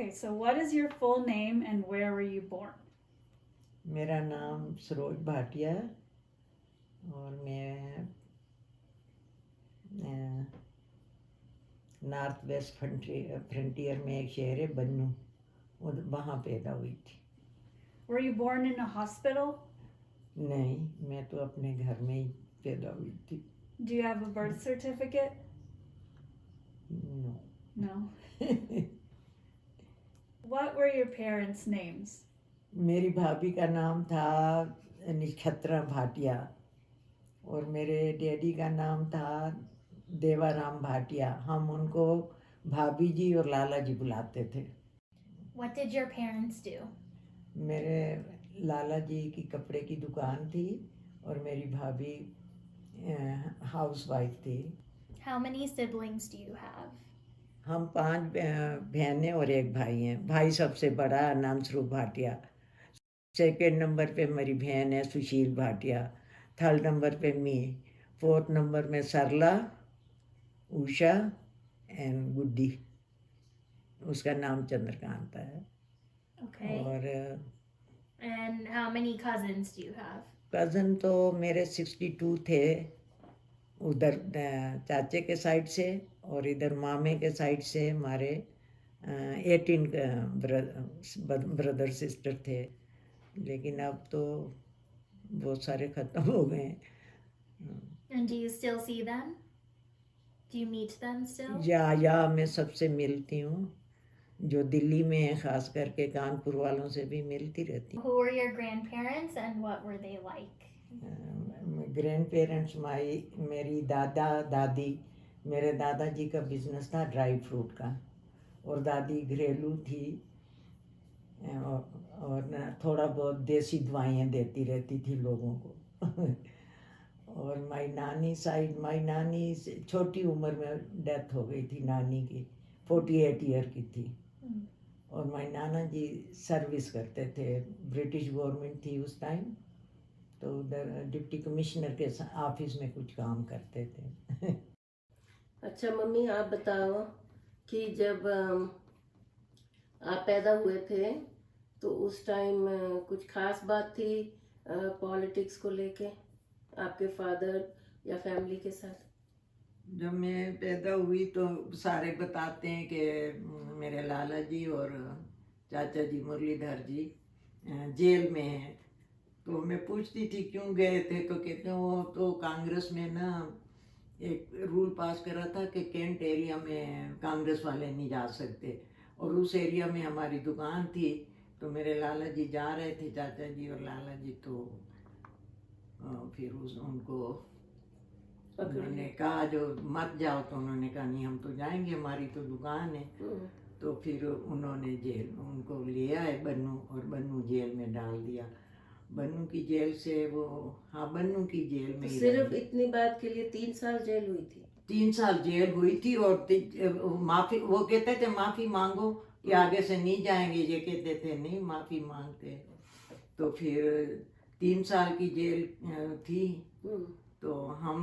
Okay, so what is your full name and where were you born? मेरा नाम सरोज भाटिया और मैं नॉर्थ वेस्ट फ्रंटियर में एक शहर है बन्नू, वहाँ पैदा हुई थी। Were you born in a hospital? नहीं, मैं तो अपने घर में ही पैदा हुई थी। Do you have a birth certificate? No. No. What were your parents' names? मेरी भाभी का नाम था नक्षत्रा भाटिया और मेरे डैडी का नाम था देवाराम भाटिया। हम उनको भाभी जी और लाला जी बुलाते थे। What did your parents do? मेरे लाला जी की कपड़े की दुकान थी और मेरी भाभी हाउस वाइफ थी। How many siblings do you have? हम 5 बहनें और एक भाई हैं। भाई सबसे बड़ा नाम स्वरूप भाटिया, सेकेंड नंबर पे मेरी बहन है सुशील भाटिया, थर्ड नंबर पे मी, फोर्थ नंबर में सरला, उषा एंड गुड्डी, उसका नाम चंद्रकांता है। Okay. और And how many cousins do you have? Cousin तो मेरे 62 थे, उधर चाचे के साइड से और इधर मामे के साइड से हमारे 18 ब्रदर सिस्टर थे, लेकिन अब तो बहुत सारे ख़त्म हो गए। And do you still see them? Do you meet them still? या मैं सबसे मिलती हूँ, जो दिल्ली में है, ख़ास करके कानपुर वालों से भी मिलती रहती हूँ। Who were your grandparents and what were they like? Grand parents मेरी दादा दादी, मेरे दादाजी का बिजनेस था ड्राई फ्रूट का और दादी घरेलू थी और थोड़ा बहुत देसी दवाइयाँ देती रहती थी लोगों को। और माई नानी छोटी उम्र में डेथ हो गई थी नानी की, 48 ईयर की थी। और माई नाना जी सर्विस करते थे, ब्रिटिश गवर्नमेंट थी उस टाइम, तो उधर डिप्टी कमिश्नर के ऑफिस में कुछ काम करते थे। अच्छा मम्मी, आप बताओ कि जब आप पैदा हुए थे तो उस टाइम कुछ खास बात थी पॉलिटिक्स को लेके आपके फादर या फैमिली के साथ? जब मैं पैदा हुई तो सारे बताते हैं कि मेरे लाला जी और चाचा जी मुरलीधर जी जेल में हैं। तो मैं पूछती थी क्यों गए थे, तो कहते वो तो कांग्रेस में ना एक रूल पास करा था कि कैंट एरिया में कांग्रेस वाले नहीं जा सकते, और उस एरिया में हमारी दुकान थी। तो मेरे लाला जी जा रहे थे, चाचा जी और लाला जी, तो फिर उनको उन्होंने कहा जो मत जाओ, तो उन्होंने कहा नहीं हम तो जाएंगे, हमारी तो दुकान है। तो फिर उन्होंने उनको ले आए बन्नू और बन्नू जेल में डाल दिया। बन्नू की जेल से वो, हाँ बन्नू की जेल में तो ही सिर्फ रही। इतनी बात के लिए 3 साल जेल हुई थी? 3 साल जेल हुई थी और माफी, वो कहते थे माफी मांगो कि आगे से नहीं जाएंगे, ये कहते थे नहीं माफी मांगते। तो फिर 3 साल की जेल थी। तो हम,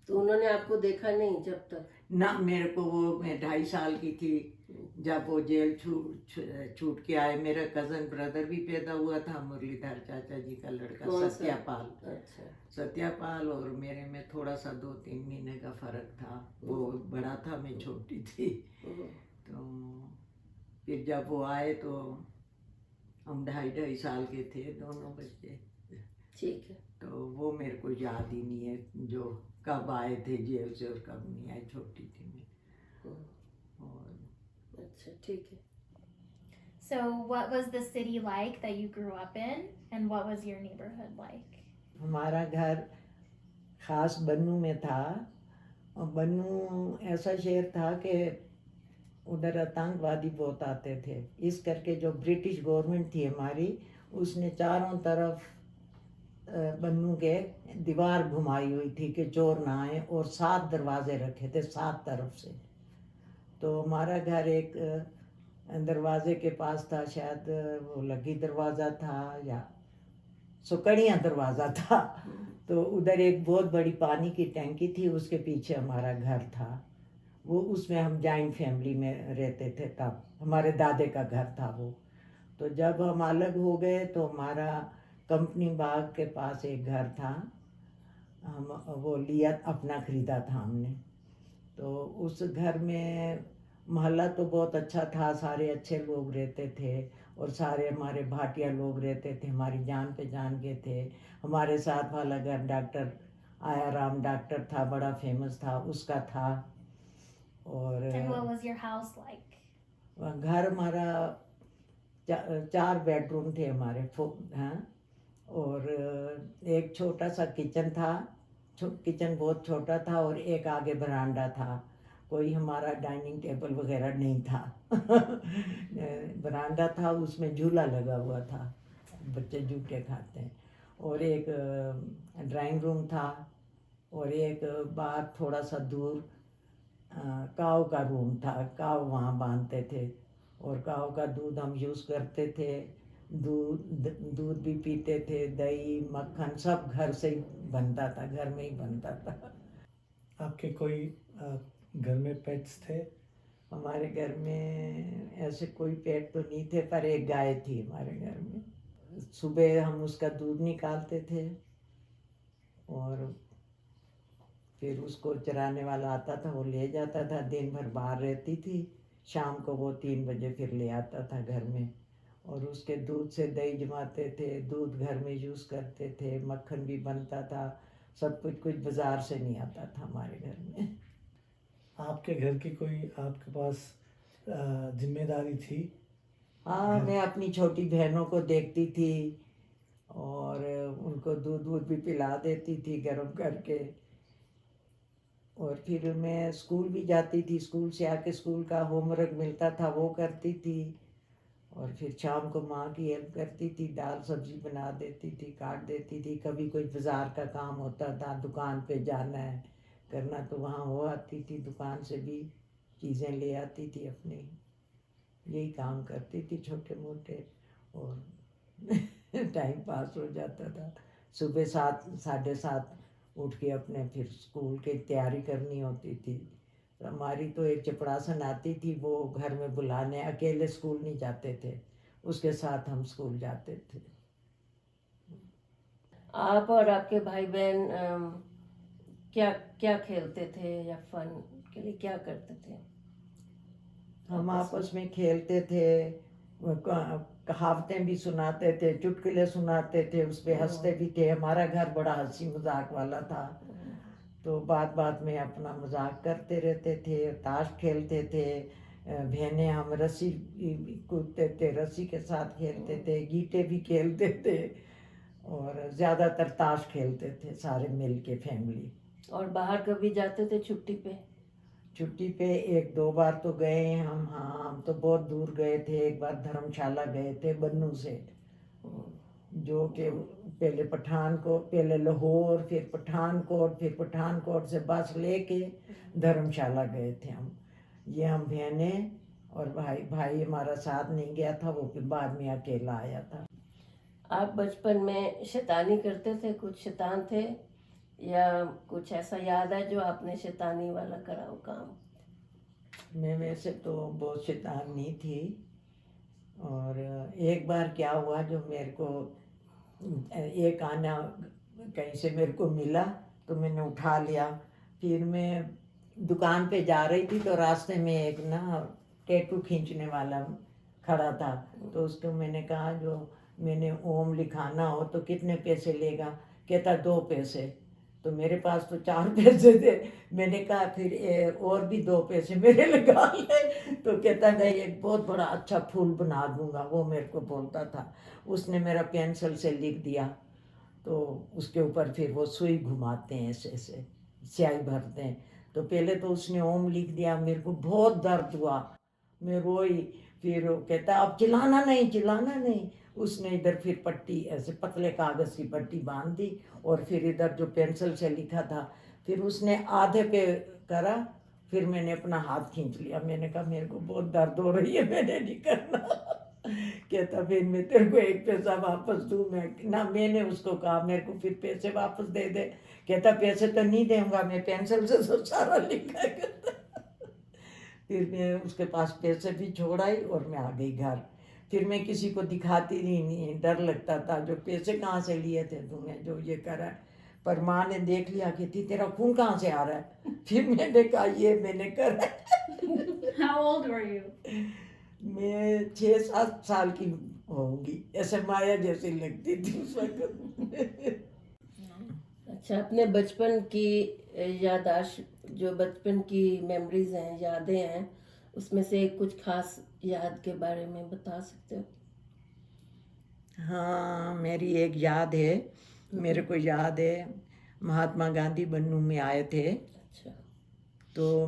तो उन्होंने आपको देखा नहीं जब तक? ना, मेरे को वो, मैं 2.5 साल की थी जब वो जेल छूट के आए। मेरा कज़न ब्रदर भी पैदा हुआ था, मुरलीधर चाचा जी का लड़का सत्यापाल। अच्छा। सत्यापाल और मेरे में थोड़ा सा 2-3 महीने का फ़र्क था। वो बड़ा था, मैं छोटी थी। तो फिर जब वो आए तो हम 2.5 साल के थे दोनों बच्चे। ठीक है। तो वो मेरे को याद ही नहीं है जो कब आए थे जेल से और कब नहीं आए, छोटी थी मैं। और अच्छा, ठीक है। So what was the city like that you grew up in and what was your neighborhood like? हमारा घर खास बन्नू में था, और बन्नू ऐसा शहर था कि उधर आतंकवादी बहुत आते थे। इस करके जो ब्रिटिश गवर्नमेंट थी हमारी, उसने चारों तरफ बन्नू के दीवार घुमाई हुई थी कि चोर ना आए, और 7 दरवाजे रखे थे 7 तरफ से। तो हमारा घर एक दरवाजे के पास था, शायद वो लगी दरवाज़ा था या सुकड़ियाँ दरवाज़ा था। तो उधर एक बहुत बड़ी पानी की टैंकी थी, उसके पीछे हमारा घर था। वो उसमें हम जॉइंट फैमिली में रहते थे, तब हमारे दादे का घर था वो। तो जब हम अलग हो गए तो हमारा कंपनी बाग के पास एक घर था, हम वो लिया, अपना ख़रीदा था हमने। तो उस घर में मोहल्ला तो बहुत अच्छा था, सारे अच्छे लोग रहते थे और सारे हमारे भाटिया लोग रहते थे, हमारी जान पहचान के थे। हमारे साथ वाला घर डॉक्टर आया राम डॉक्टर था, बड़ा फेमस था, उसका था। और And what was your house like? घर हमारा 4 बेडरूम थे हमारे, हाँ। और एक छोटा सा किचन था, किचन बहुत छोटा था, और एक आगे बरांडा था। कोई हमारा डाइनिंग टेबल वगैरह नहीं था। बरांडा था, उसमें झूला लगा हुआ था, बच्चे झूठे खाते हैं। और एक ड्राइंग रूम था, और एक बाहर थोड़ा सा दूर काऊ का रूम था, काऊ वहाँ बांधते थे, और काऊ का दूध हम यूज़ करते थे। दूध भी पीते थे, दही मक्खन सब घर से ही बनता था, घर में ही बनता था। आपके कोई घर में पेट्स थे? हमारे घर में ऐसे कोई पेट तो नहीं थे, पर एक गाय थी हमारे घर में। सुबह हम उसका दूध निकालते थे, और फिर उसको चराने वाला आता था, वो ले जाता था। दिन भर बाहर रहती थी, शाम को वो 3 बजे फिर ले आता था घर में, और उसके दूध से दही जमाते थे, दूध घर में यूज़ करते थे, मक्खन भी बनता था, सब कुछ बाज़ार से नहीं आता था हमारे घर में। आपके घर की कोई आपके पास जिम्मेदारी थी? हाँ, मैं अपनी छोटी बहनों को देखती थी, और उनको दूध भी पिला देती थी गर्म करके। और फिर मैं स्कूल भी जाती थी, स्कूल से आके स्कूल का होमवर्क मिलता था वो करती थी, और फिर शाम को माँ की हेल्प करती थी, दाल सब्जी बना देती थी, काट देती थी। कभी कोई बाज़ार का काम होता था, दुकान पे जाना है करना, तो वहाँ वो आती थी, दुकान से भी चीज़ें ले आती थी अपने। यही काम करती थी छोटे मोटे, और टाइम पास हो जाता था। सुबह 7 साढ़े 7 उठ के अपने फिर स्कूल की तैयारी करनी होती थी। हमारी तो एक चपड़ासन आती थी, वो घर में बुलाने, अकेले स्कूल नहीं जाते थे, उसके साथ हम स्कूल जाते थे। आप और आपके भाई बहन क्या क्या खेलते थे, या फन के लिए क्या करते थे? हम आपस में खेलते थे, कहावतें भी सुनाते थे, चुटकुले सुनाते थे, उस पर हंसते भी थे। हमारा घर बड़ा हंसी मजाक वाला था, तो बात में अपना मजाक करते रहते थे, ताश खेलते थे। बहनें हम रस्सी कूदते थे, रस्सी के साथ खेलते थे, गीटे भी खेलते थे, और ज़्यादातर ताश खेलते थे सारे मिल के फैमिली। और बाहर कभी जाते थे छुट्टी पे? छुट्टी पे 1-2 बार तो गए हैं हम। हाँ, हम तो बहुत दूर गए थे। एक बार धर्मशाला गए थे बन्नू से, जो कि पहले लाहौर, फिर पठानकोट से बस लेके धर्मशाला गए थे हम। ये हम बहनें और भाई हमारा साथ नहीं गया था, वो फिर बाद में अकेला आया था। आप बचपन में शैतानी करते थे? कुछ शैतान थे, या कुछ ऐसा याद है जो आपने शैतानी वाला करा हो काम? मैं वैसे तो बहुत शैतान नहीं थी, और एक बार क्या हुआ, जो मेरे को एक आना कहीं से मेरे को मिला, तो मैंने उठा लिया। फिर मैं दुकान पे जा रही थी, तो रास्ते में एक ना टैटू खींचने वाला खड़ा था, तो उसको मैंने कहा, जो मैंने ओम लिखाना हो तो कितने पैसे लेगा? कहता 2 पैसे। तो मेरे पास तो 4 पैसे थे। मैंने कहा फिर और भी 2 पैसे मेरे लगा ले। तो कहता मैं एक बहुत बड़ा अच्छा फूल बना दूंगा, वो मेरे को बोलता था। उसने मेरा पेंसिल से लिख दिया, तो उसके ऊपर फिर वो सुई घुमाते हैं, ऐसे स्याही भरते हैं। तो पहले तो उसने ओम लिख दिया, मेरे को बहुत दर्द हुआ, मैं रोई। फिर कहता अब चिल्लाना नहीं। उसने इधर फिर पट्टी, ऐसे पतले कागज़ की पट्टी बांध दी, और फिर इधर जो पेंसिल से लिखा था, फिर उसने आधे पे करा, फिर मैंने अपना हाथ खींच लिया। मैंने कहा मेरे को बहुत दर्द हो रही है, मैंने नहीं करना। कहता फिर मैं तेरे को 1 पैसा वापस दूँ? मैंने उसको कहा मेरे को फिर पैसे वापस दे दे। कहता पैसे तो नहीं दूंगा, मैं पेंसिल से सब सारा लिखा। फिर मैं उसके पास पैसे भी छोड़ आई और मैं आ गई घर। फिर मैं किसी को दिखाती नहीं, डर लगता था, जो पैसे कहाँ से लिए थे तूने, जो ये करा है। पर माँ ने देख लिया कि थी तेरा खून कहाँ से आ रहा है। फिर मैंने कहा ये मैंने करा है। How old were you? मैं 6-7 साल की होंगी, ऐसे माया जैसी लगती थी उस वक्त। अच्छा, अपने बचपन की यादाश्त, जो बचपन की मेमोरीज हैं, यादें हैं, उसमें से कुछ खास याद के बारे में बता सकते हो? हाँ, मेरी एक याद है, मेरे को याद है महात्मा गांधी बन्नू में आए थे, अच्छा। तो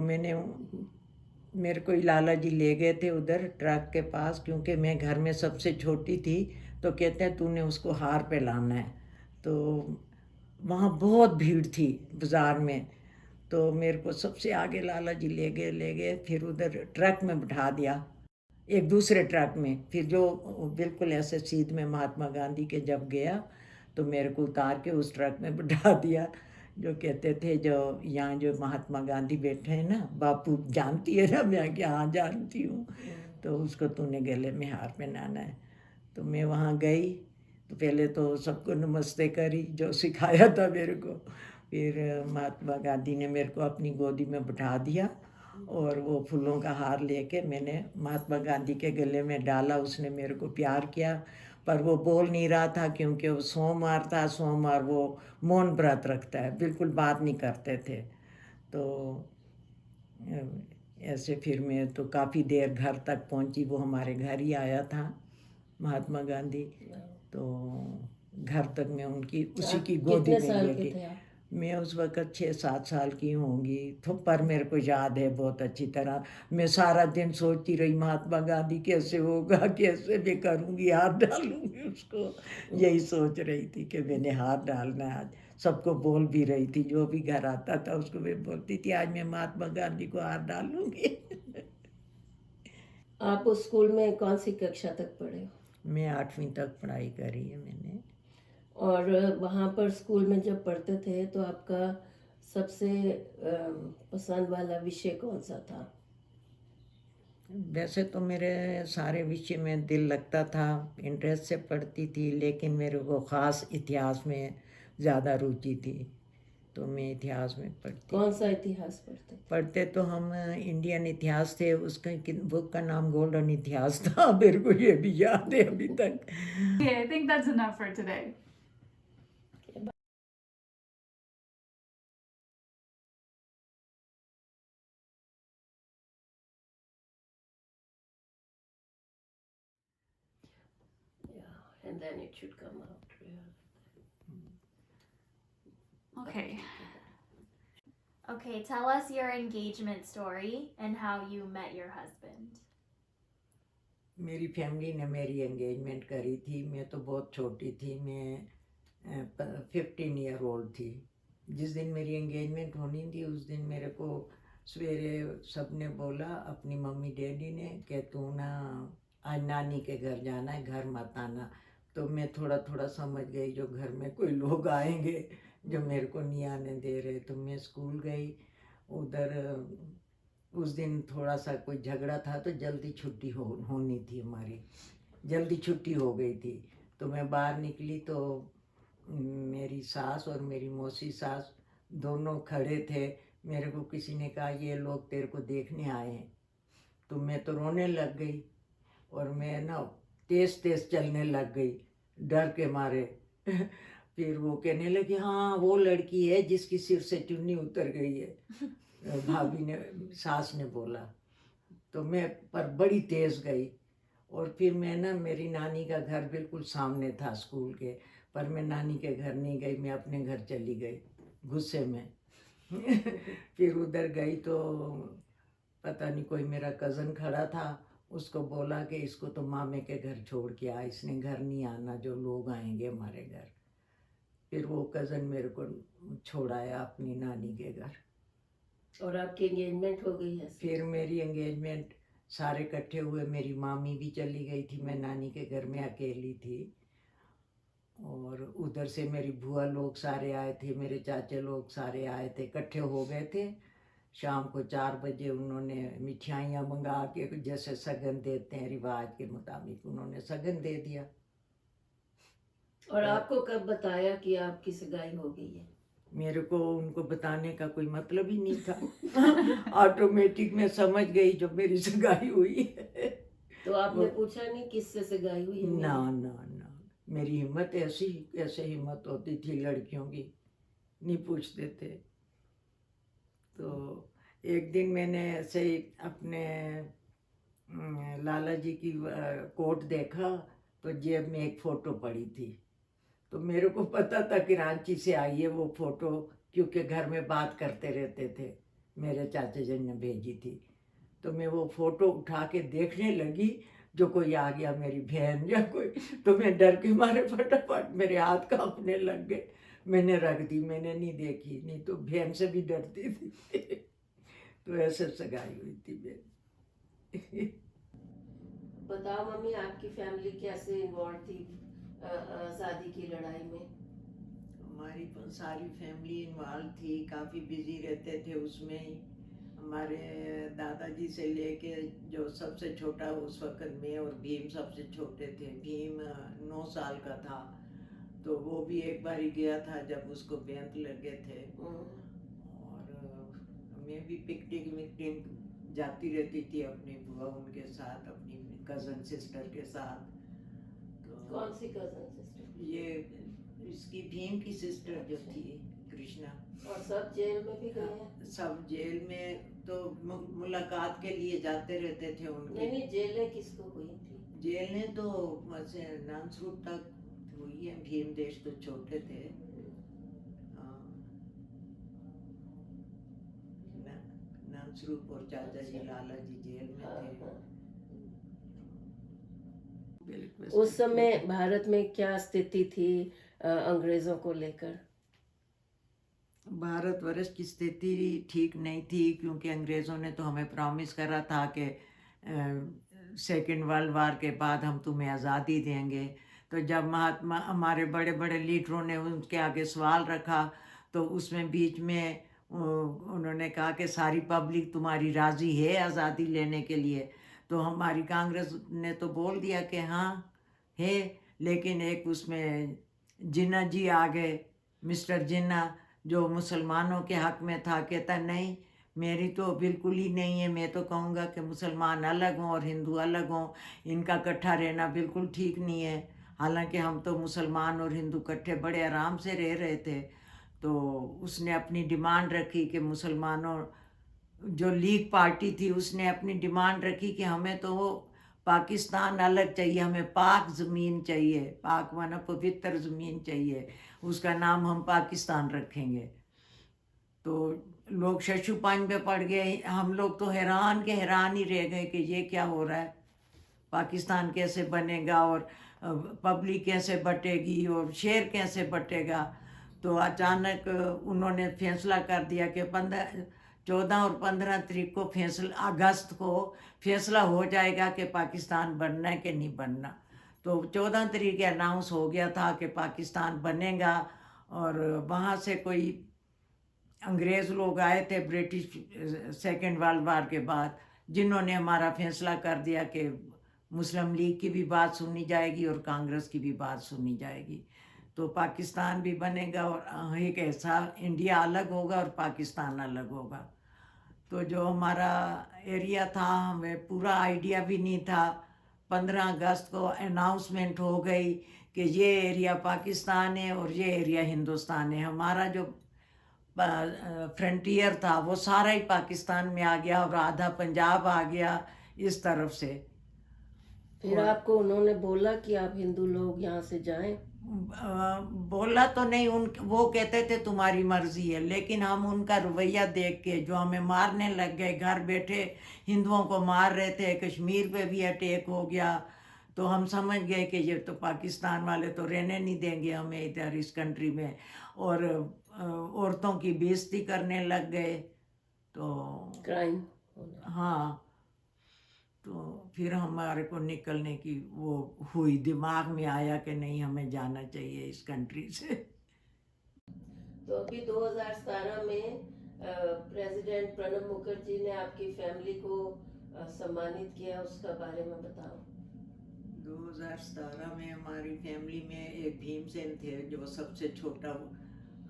मेरे को लाला जी ले गए थे उधर ट्रक के पास, क्योंकि मैं घर में सबसे छोटी थी, तो कहते हैं तूने उसको हार पे लाना है। तो वहाँ बहुत भीड़ थी बाज़ार में, तो मेरे को सबसे आगे लाला जी ले गए, फिर उधर ट्रक में बिठा दिया, एक दूसरे ट्रक में। फिर जो बिल्कुल ऐसे सीध में महात्मा गांधी के जब गया, तो मेरे को उतार के उस ट्रक में बिठा दिया। जो कहते थे जो यहाँ जो महात्मा गांधी बैठे हैं ना, बापू जानती है ना, मैं क्या हाँ जानती हूँ, तो उसको तूने गले में हार पहनाना है। तो मैं वहाँ गई, तो पहले तो सबको नमस्ते करी, जो सिखाया था मेरे को। फिर महात्मा गांधी ने मेरे को अपनी गोदी में बिठा दिया, और वो फूलों का हार लेके मैंने महात्मा गांधी के गले में डाला। उसने मेरे को प्यार किया, पर वो बोल नहीं रहा था, क्योंकि वो सोमवार था, सोमवार वो मौन व्रत रखता है, बिल्कुल बात नहीं करते थे। तो ऐसे फिर मैं तो काफ़ी देर घर तक पहुंची, वो हमारे घर ही आया था महात्मा गांधी, तो घर तक मैं उनकी उसी आप की गोदी कितने में साल ले के गई। थे आप? मैं उस वक़्त 6-7 साल की होंगी, तो पर मेरे को याद है बहुत अच्छी तरह। मैं सारा दिन सोचती रही महात्मा गांधी कैसे होगा, कैसे मैं करूँगी, हाथ डालूँगी उसको, यही सोच रही थी कि मैंने हाथ डालना है आज। सबको बोल भी रही थी, जो भी घर आता था उसको मैं बोलती थी आज मैं महात्मा गांधी को हाथ डालूँगी। आप उस स्कूल में कौन सी कक्षा तक पढ़े हो? मैं 8वीं तक पढ़ाई करी है मैंने। और वहाँ पर स्कूल में जब पढ़ते थे तो आपका सबसे पसंद वाला विषय कौन सा था? वैसे तो मेरे सारे विषय में दिल लगता था, इंटरेस्ट से पढ़ती थी, लेकिन मेरे को ख़ास इतिहास में ज़्यादा रुचि थी, तो मैं इतिहास में पढ़ती। कौन सा इतिहास पढ़ते थे? पढ़ते तो हम इंडियन इतिहास थे, उसका बुक का नाम गोल्डन इतिहास था। मेरे को ये भी याद है अभी तक। Okay, I think that's enough for today. Yeah, and then it should come out. Yeah. Okay. Okay, tell us your engagement story and how you met your husband. मेरी फैमिली ने मेरी एंगेजमेंट करी थी, मैं तो बहुत छोटी थी, मैं 15 ईयर ओल्ड थी। जिस दिन मेरी एंगेजमेंट होनी थी उस दिन मेरे को सवेरे सब ने बोला, अपनी मम्मी डैडी ने, कि तू ना आज नानी के घर जाना है, घर मत आना। तो मैं थोड़ा थोड़ा समझ गई जो घर में कोई लोग आएंगे जो मेरे को नहीं आने दे रहे। तो मैं स्कूल गई, उधर उस दिन थोड़ा सा कोई झगड़ा था, तो जल्दी छुट्टी होनी थी हमारी, जल्दी छुट्टी हो गई थी। तो मैं बाहर निकली तो मेरी सास और मेरी मौसी सास दोनों खड़े थे। मेरे को किसी ने कहा ये लोग तेरे को देखने आए हैं, तो मैं तो रोने लग गई, और मैं ना तेज़ तेज़ चलने लग गई डर के मारे। फिर वो कहने लगी हाँ वो लड़की है जिसकी सिर से चुन्नी उतर गई है, भाभी ने, सास ने बोला। तो मैं पर बड़ी तेज़ गई, और फिर मैं ना, मेरी नानी का घर बिल्कुल सामने था स्कूल के, पर मैं नानी के घर नहीं गई, मैं अपने घर चली गई गुस्से में। फिर उधर गई तो पता नहीं कोई मेरा कज़न खड़ा था, उसको बोला कि इसको तो मामे के घर छोड़ के आ, इसने घर नहीं आना, जो लोग आएंगे हमारे घर। फिर वो कज़न मेरे को छोड़ाया अपनी नानी के घर। और आपकी एंगेजमेंट हो गई है? फिर मेरी एंगेजमेंट सारे इकट्ठे हुए, मेरी मामी भी चली गई थी, मैं नानी के घर में अकेली थी। और उधर से मेरी बुआ लोग सारे आए थे, मेरे चाचे लोग सारे आए थे, इकट्ठे हो गए थे। शाम को 4 बजे उन्होंने मिठाइयाँ मंगा के जैसे सगन देते हैं रिवाज के मुताबिक उन्होंने सगन दे दिया। और आपको कब बताया कि आपकी सगाई हो गई है? मेरे को उनको बताने का कोई मतलब ही नहीं था। ऑटोमेटिक मैं समझ गई जब मेरी सगाई हुई है। तो आपने पूछा नहीं किससे सगाई हुई है मेरी? ना मेरी हिम्मत ऐसी कैसे हिम्मत होती थी लड़कियों की, नहीं पूछते थे। तो एक दिन मैंने ऐसे ही अपने लाला जी की कोट देखा तो जेब में एक फ़ोटो पड़ी थी। तो मेरे को पता था कि रांची से आई है वो फ़ोटो, क्योंकि घर में बात करते रहते थे, मेरे चाचा जी ने भेजी थी। तो मैं वो फ़ोटो उठा के देखने लगी, जो कोई आ गया मेरी बहन या कोई, तो मैं डर के मारे फटाफट मेरे हाथ कांपने लग गए, मैंने रख दी, मैंने नहीं देखी, नहीं तो बहन से भी डरती थी। तो ऐसे सगाई हुई थी मेरी। बताओ मम्मी, आपकी फैमिली कैसे इन्वॉल्व थी आज़ादी की लड़ाई में? हमारी सारी फैमिली इन्वॉल्व थी, काफ़ी बिजी रहते थे उसमें ही। हमारे दादाजी से लेके जो सबसे छोटा उस वक्त मैं और भीम सबसे छोटे थे। भीम 9 साल का था, तो वो भी एक बार ही गया था जब उसको बेंत लगे थे। और मैं भी पिकनिक विकनिक जाती रहती थी अपनी बुआ उनके साथ, अपनी कज़न सिस्टर के साथ। तो कौन सी कजन सिस्टर? ये इसकी भीम की सिस्टर जो थी कृष्णा। और सब जेल में भी गए हैं? सब जेल में तो मुलाकात के लिए जाते रहते थे उनके। नहीं, जेलें किसको हुई थी? जेलें तो वैसे नानसरूप तक हुई है, भीम देश तो छोटे थे। नानसरूप और चाचा जी लाला जी जेल में थे। उस समय भारत में क्या स्थिति थी अंग्रेजों को लेकर? भारतवर्ष की स्थिति ठीक नहीं थी, क्योंकि अंग्रेज़ों ने तो हमें प्रॉमिस करा था कि सेकेंड वर्ल्ड वार के बाद हम तुम्हें आज़ादी देंगे। तो जब महात्मा हमारे बड़े बड़े लीडरों ने उनके आगे सवाल रखा, तो उसमें बीच में उन्होंने कहा कि सारी पब्लिक तुम्हारी राज़ी है आज़ादी लेने के लिए। तो हमारी कांग्रेस ने तो बोल दिया कि हाँ है, लेकिन एक उसमें जिन्ना जी आ गए, मिस्टर जिन्ना, जो मुसलमानों के हक़ में था, कहता नहीं मेरी तो बिल्कुल ही नहीं है, मैं तो कहूँगा कि मुसलमान अलग हों और हिंदू अलग हों, इनका इकट्ठा रहना बिल्कुल ठीक नहीं है। हालांकि हम तो मुसलमान और हिंदू इकट्ठे बड़े आराम से रह रहे थे। तो उसने अपनी डिमांड रखी कि मुसलमानों, जो लीग पार्टी थी उसने अपनी डिमांड रखी कि हमें तो पाकिस्तान अलग चाहिए, हमें पाक ज़मीन चाहिए, पाक माना पवित्र ज़मीन चाहिए, उसका नाम हम पाकिस्तान रखेंगे। तो लोग शशुपांच में पड़ गए, हम लोग तो हैरान के हैरान ही रह गए कि ये क्या हो रहा है, पाकिस्तान कैसे बनेगा और पब्लिक कैसे बटेगी और शेर कैसे बटेगा। तो अचानक उन्होंने फैसला कर दिया कि 14 और 15 तारीख को अगस्त को फैसला हो जाएगा कि पाकिस्तान बनना है कि नहीं बनना। तो 14 तारीख अनाउंस हो गया था कि पाकिस्तान बनेगा। और वहाँ से कोई अंग्रेज़ लोग आए थे ब्रिटिश सेकेंड वर्ल्ड वार के बाद, जिन्होंने हमारा फैसला कर दिया कि मुस्लिम लीग की भी बात सुनी जाएगी और कांग्रेस की भी बात सुनी जाएगी। तो पाकिस्तान भी बनेगा और एक ऐसा इंडिया अलग होगा और पाकिस्तान अलग होगा। तो जो हमारा एरिया था हमें पूरा आइडिया भी नहीं था। 15 अगस्त को अनाउंसमेंट हो गई कि ये एरिया पाकिस्तान है और ये एरिया हिंदुस्तान है। हमारा जो फ्रंटियर था वो सारा ही पाकिस्तान में आ गया और आधा पंजाब आ गया इस तरफ से। फिर आपको उन्होंने बोला कि आप हिंदू लोग यहाँ से जाएं? बोला तो नहीं, वो कहते थे तुम्हारी मर्जी है, लेकिन हम उनका रवैया देख के, जो हमें मारने लग गए, घर बैठे हिंदुओं को मार रहे थे, कश्मीर पे भी अटैक हो गया, तो हम समझ गए कि ये तो पाकिस्तान वाले तो रहने नहीं देंगे हमें इधर इस कंट्री में, और औरतों की बेइज्जती करने लग गए। तो क्राइम। हाँ, तो फिर हमारे को निकलने की वो हुई, दिमाग में आया कि नहीं हमें जाना चाहिए इस कंट्री से। तो अभी 2017 में प्रेसिडेंट प्रणब मुखर्जी ने आपकी फैमिली को सम्मानित किया, उसका बारे में बताओ। 2017 में हमारी फैमिली में एक भीमसेन थे जो सबसे छोटा,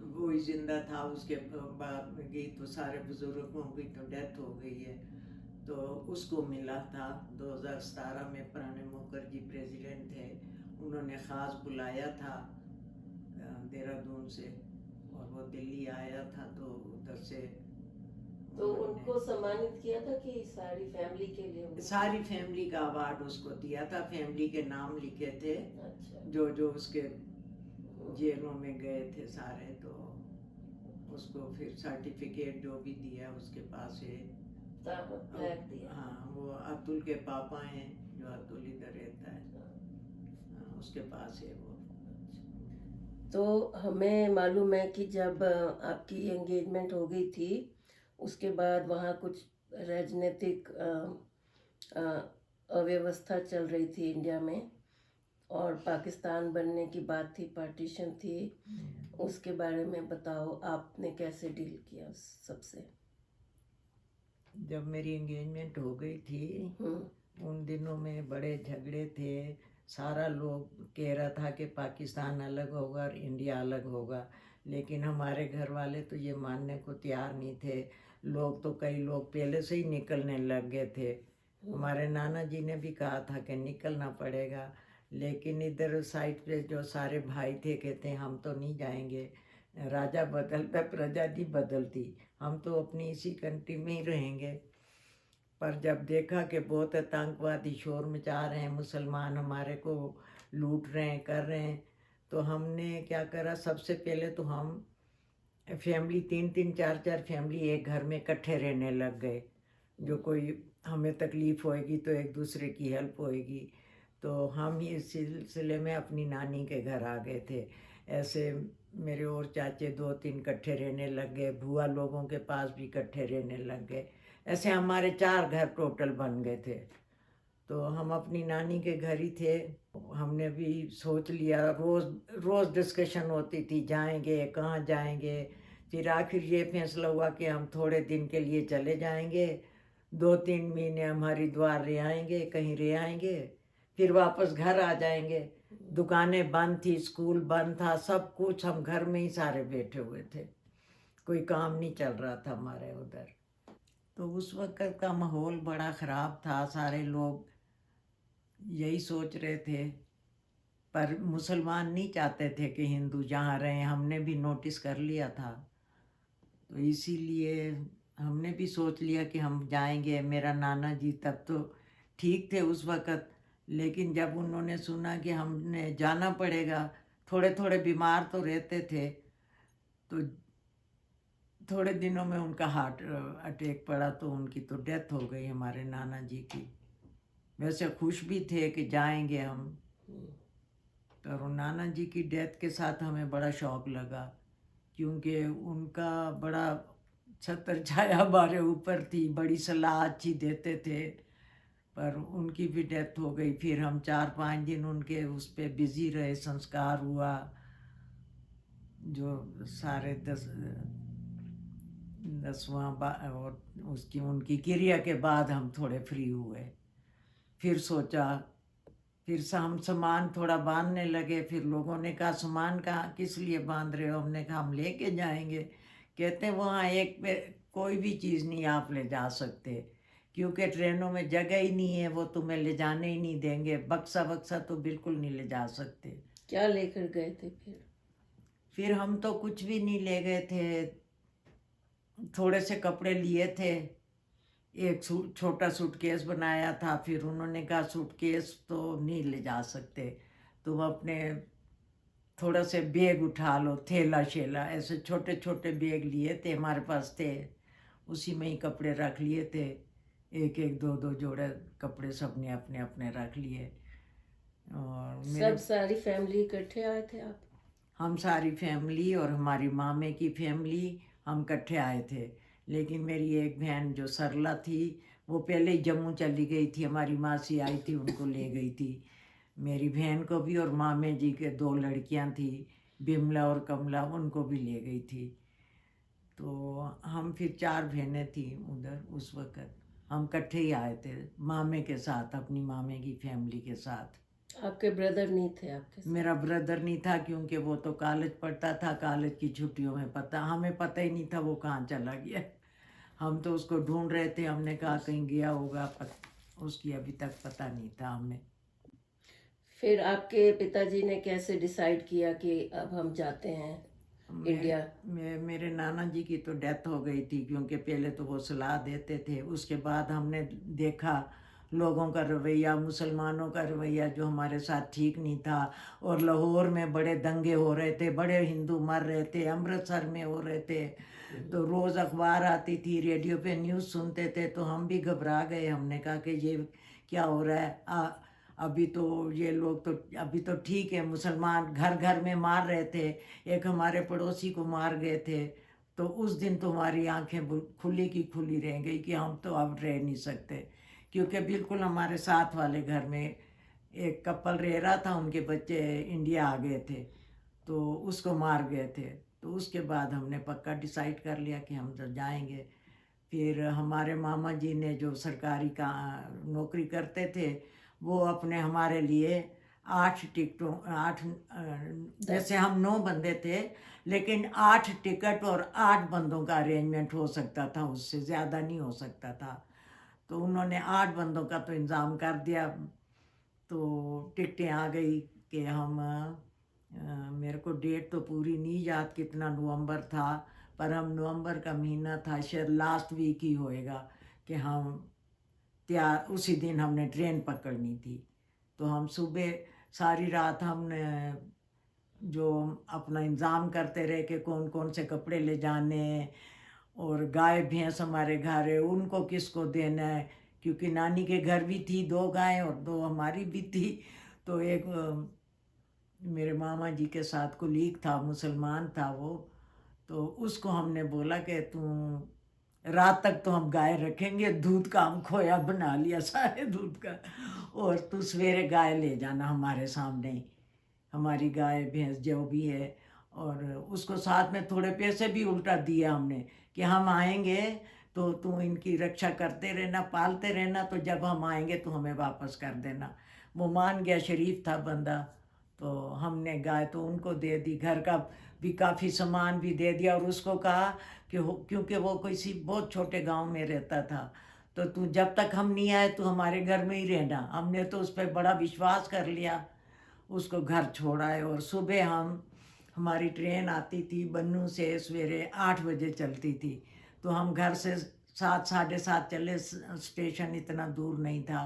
वो ही जिंदा था। उसके बाद गई तो सारे बुजुर्गों की तो डेथ हो गई है, तो उसको मिला था 2017 में। प्रणब मुखर्जी प्रेसिडेंट थे, उन्होंने ख़ास बुलाया था देहरादून से, और वो दिल्ली आया था, तो उधर से तो उनको सम्मानित किया था कि सारी फैमिली के लिए उन्होंने? सारी फैमिली का अवार्ड उसको दिया था। फैमिली के नाम लिखे थे, अच्छा। जो जो उसके जेलों में गए थे सारे, तो उसको फिर सर्टिफिकेट जो भी दिया उसके पास है। फ्लैग दिया। हाँ, वो अतुल के पापा हैं, जो अतुल इधर रहता है, हाँ, उसके पास है वो। तो हमें मालूम है कि जब आपकी एंगेजमेंट हो गई थी, उसके बाद वहाँ कुछ राजनीतिक अव्यवस्था चल रही थी इंडिया में, और पाकिस्तान बनने की बात थी, पार्टीशन थी। उसके बारे में बताओ, आपने कैसे डील किया उस सबसे? जब मेरी एंगेजमेंट हो गई थी, उन दिनों में बड़े झगड़े थे। सारा लोग कह रहा था कि पाकिस्तान अलग होगा और इंडिया अलग होगा, लेकिन हमारे घर वाले तो ये मानने को तैयार नहीं थे। लोग तो कई लोग पहले से ही निकलने लग गए थे। हमारे नाना जी ने भी कहा था कि निकलना पड़ेगा, लेकिन इधर साइड पे जो सारे भाई थे कहते हम तो नहीं जाएंगे, राजा बदलता प्रजा नहीं बदलती, हम तो अपनी इसी कंट्री में ही रहेंगे। पर जब देखा कि बहुत आतंकवादी शोर मचा रहे हैं, मुसलमान हमारे को लूट रहे हैं, कर रहे हैं, तो हमने क्या करा, सबसे पहले तो हम फैमिली 3-3 4-4 फैमिली एक घर में इकट्ठे रहने लग गए। जो कोई हमें तकलीफ़ होएगी तो एक दूसरे की हेल्प होएगी। तो हम ही इस सिलसिले में अपनी नानी के घर आ गए थे। ऐसे मेरे और चाचे 2-3 इकट्ठे रहने लग गए, बुआ लोगों के पास भी इकट्ठे रहने लग गए। ऐसे हमारे 4 घर टोटल बन गए थे। तो हम अपनी नानी के घर ही थे। हमने भी सोच लिया, रोज़ डिस्कशन होती थी, जाएंगे कहाँ जाएंगे। फिर आखिर ये फैसला हुआ कि हम थोड़े दिन के लिए चले जाएंगे, 2-3 महीने हम हरिद्वार रह आएंगे, कहीं रह आएंगे, फिर वापस घर आ जाएंगे। दुकानें बंद थी, स्कूल बंद था, सब कुछ, हम घर में ही सारे बैठे हुए थे, कोई काम नहीं चल रहा था हमारे उधर। तो उस वक्त का माहौल बड़ा ख़राब था, सारे लोग यही सोच रहे थे। पर मुसलमान नहीं चाहते थे कि हिंदू जहाँ रहें, हमने भी नोटिस कर लिया था। तो इसीलिए हमने भी सोच लिया कि हम जाएंगे। मेरा नाना जी तब तो ठीक थे उस वक़्त, लेकिन जब उन्होंने सुना कि हमने जाना पड़ेगा, थोड़े थोड़े बीमार तो रहते थे, तो थोड़े दिनों में उनका हार्ट अटैक पड़ा, तो उनकी तो डेथ हो गई हमारे नाना जी की। वैसे खुश भी थे कि जाएंगे हम, पर नाना जी की डेथ के साथ हमें बड़ा शौक लगा, क्योंकि उनका बड़ा छत्र छाया हमारे ऊपर थी, बड़ी सलाह अच्छी देते थे। पर उनकी भी डेथ हो गई। फिर हम 4-5 दिन उनके उस पर बिज़ी रहे, संस्कार हुआ, जो सारे 10वां और उसकी उनकी क्रिया के बाद हम थोड़े फ्री हुए। फिर सोचा, फिर हम सामान थोड़ा बांधने लगे। फिर लोगों ने कहा सामान कहाँ, किस लिए बांध रहे हो? हमने कहा हम लेके जाएंगे। कहते हैं वहाँ एक पे कोई भी चीज़ नहीं आप ले जा सकते, क्योंकि ट्रेनों में जगह ही नहीं है, वो तुम्हें ले जाने ही नहीं देंगे। बक्सा बक्सा तो बिल्कुल नहीं ले जा सकते। क्या लेकर गए थे फिर हम तो कुछ भी नहीं ले गए थे, थोड़े से कपड़े लिए थे, एक छोटा सूटकेस बनाया था। फिर उन्होंने कहा सूटकेस तो नहीं ले जा सकते, तुम अपने थोड़ा से बैग उठा लो, थैला शेला, ऐसे छोटे छोटे बैग लिए थे हमारे पास थे, उसी में ही कपड़े रख लिए थे। एक एक दो दो जोड़े कपड़े सबने अपने अपने रख लिए। और सब सारी फैमिली इकट्ठे आए थे आप? हम सारी फैमिली और हमारी मामे की फैमिली हम इकट्ठे आए थे। लेकिन मेरी एक बहन जो सरला थी, वो पहले ही जम्मू चली गई थी, हमारी मासी आई थी उनको ले गई थी। मेरी बहन को भी और मामे जी के 2 लड़कियां थी, बिमला और कमला, उनको भी ले गई थी। तो हम फिर 4 बहनें थी उधर उस वक़्त। हम इकट्ठे ही आए थे मामे के साथ, अपनी मामे की फैमिली के साथ। आपके ब्रदर नहीं थे आपके साथ? मेरा ब्रदर नहीं था क्योंकि वो तो कॉलेज पढ़ता था, कॉलेज की छुट्टियों में हमें पता ही नहीं था वो कहाँ चला गया। हम तो उसको ढूंढ रहे थे, हमने कहा कहीं गया होगा, उसकी अभी तक पता नहीं था हमें। फिर आपके पिताजी ने कैसे डिसाइड किया कि अब हम जाते हैं इंडिया? मेरे नाना जी की तो डेथ हो गई थी, क्योंकि पहले तो वो सलाह देते थे, उसके बाद हमने देखा लोगों का रवैया, मुसलमानों का रवैया जो हमारे साथ ठीक नहीं था। और लाहौर में बड़े दंगे हो रहे थे, बड़े हिंदू मर रहे थे, अमृतसर में हो रहे थे। तो रोज़ अखबार आती थी, रेडियो पे न्यूज़ सुनते थे, तो हम भी घबरा गए। हमने कहा कि ये क्या हो रहा है। अभी तो ये लोग तो अभी तो ठीक है, मुसलमान घर घर में मार रहे थे, एक हमारे पड़ोसी को मार गए थे। तो उस दिन तो हमारी आंखें खुली की खुली रह गई कि हम तो अब रह नहीं सकते, क्योंकि बिल्कुल हमारे साथ वाले घर में एक कपल रह रहा था, उनके बच्चे इंडिया आ गए थे, तो उसको मार गए थे। तो उसके बाद हमने पक्का डिसाइड कर लिया कि हम तो जाएंगे। फिर हमारे मामा जी ने जो सरकारी का नौकरी करते थे, वो अपने हमारे लिए 8 टिकटों 8 जैसे हम 9 बंदे थे, लेकिन 8 टिकट और 8 बंदों का अरेंजमेंट हो सकता था, उससे ज़्यादा नहीं हो सकता था। तो उन्होंने 8 बंदों का तो इंतज़ाम कर दिया। तो टिकटें आ गई कि हम मेरे को डेट तो पूरी नहीं याद कितना नवंबर था, पर हम नवंबर का महीना था, शायद लास्ट वीक ही होएगा कि हम तैयार, उसी दिन हमने ट्रेन पकड़नी थी। तो हम सुबह सारी रात हमने जो अपना इंतज़ाम करते रहे कि कौन कौन से कपड़े ले जाने, और गाय भैंस हमारे घर है उनको किसको देना है, क्योंकि नानी के घर भी थी 2 गायें और 2 हमारी भी थी। तो एक मेरे मामा जी के साथ कुलीग था, मुसलमान था वो, तो उसको हमने बोला कि तू रात तक तो हम गाय रखेंगे, दूध का हम खोया बना लिया सारे दूध का, और तू सवेरे गाय ले जाना हमारे सामने ही, हमारी गाय भैंस जो भी है। और उसको साथ में थोड़े पैसे भी उल्टा दिए हमने कि हम आएंगे तो तू इनकी रक्षा करते रहना, पालते रहना, तो जब हम आएंगे तो हमें वापस कर देना। वो मान गया, शरीफ था बंदा। तो हमने गाय तो उनको दे दी, घर का भी काफ़ी सामान भी दे दिया, और उसको कहा कि क्योंकि वो किसी बहुत छोटे गांव में रहता था, तो तू जब तक हम नहीं आए तो हमारे घर में ही रहना। हमने तो उस पर बड़ा विश्वास कर लिया, उसको घर छोड़ा है। और सुबह हमारी ट्रेन आती थी बन्नू से, सवेरे 8 बजे चलती थी। तो हम घर से 7 साढ़े 7 चले, स्टेशन इतना दूर नहीं था,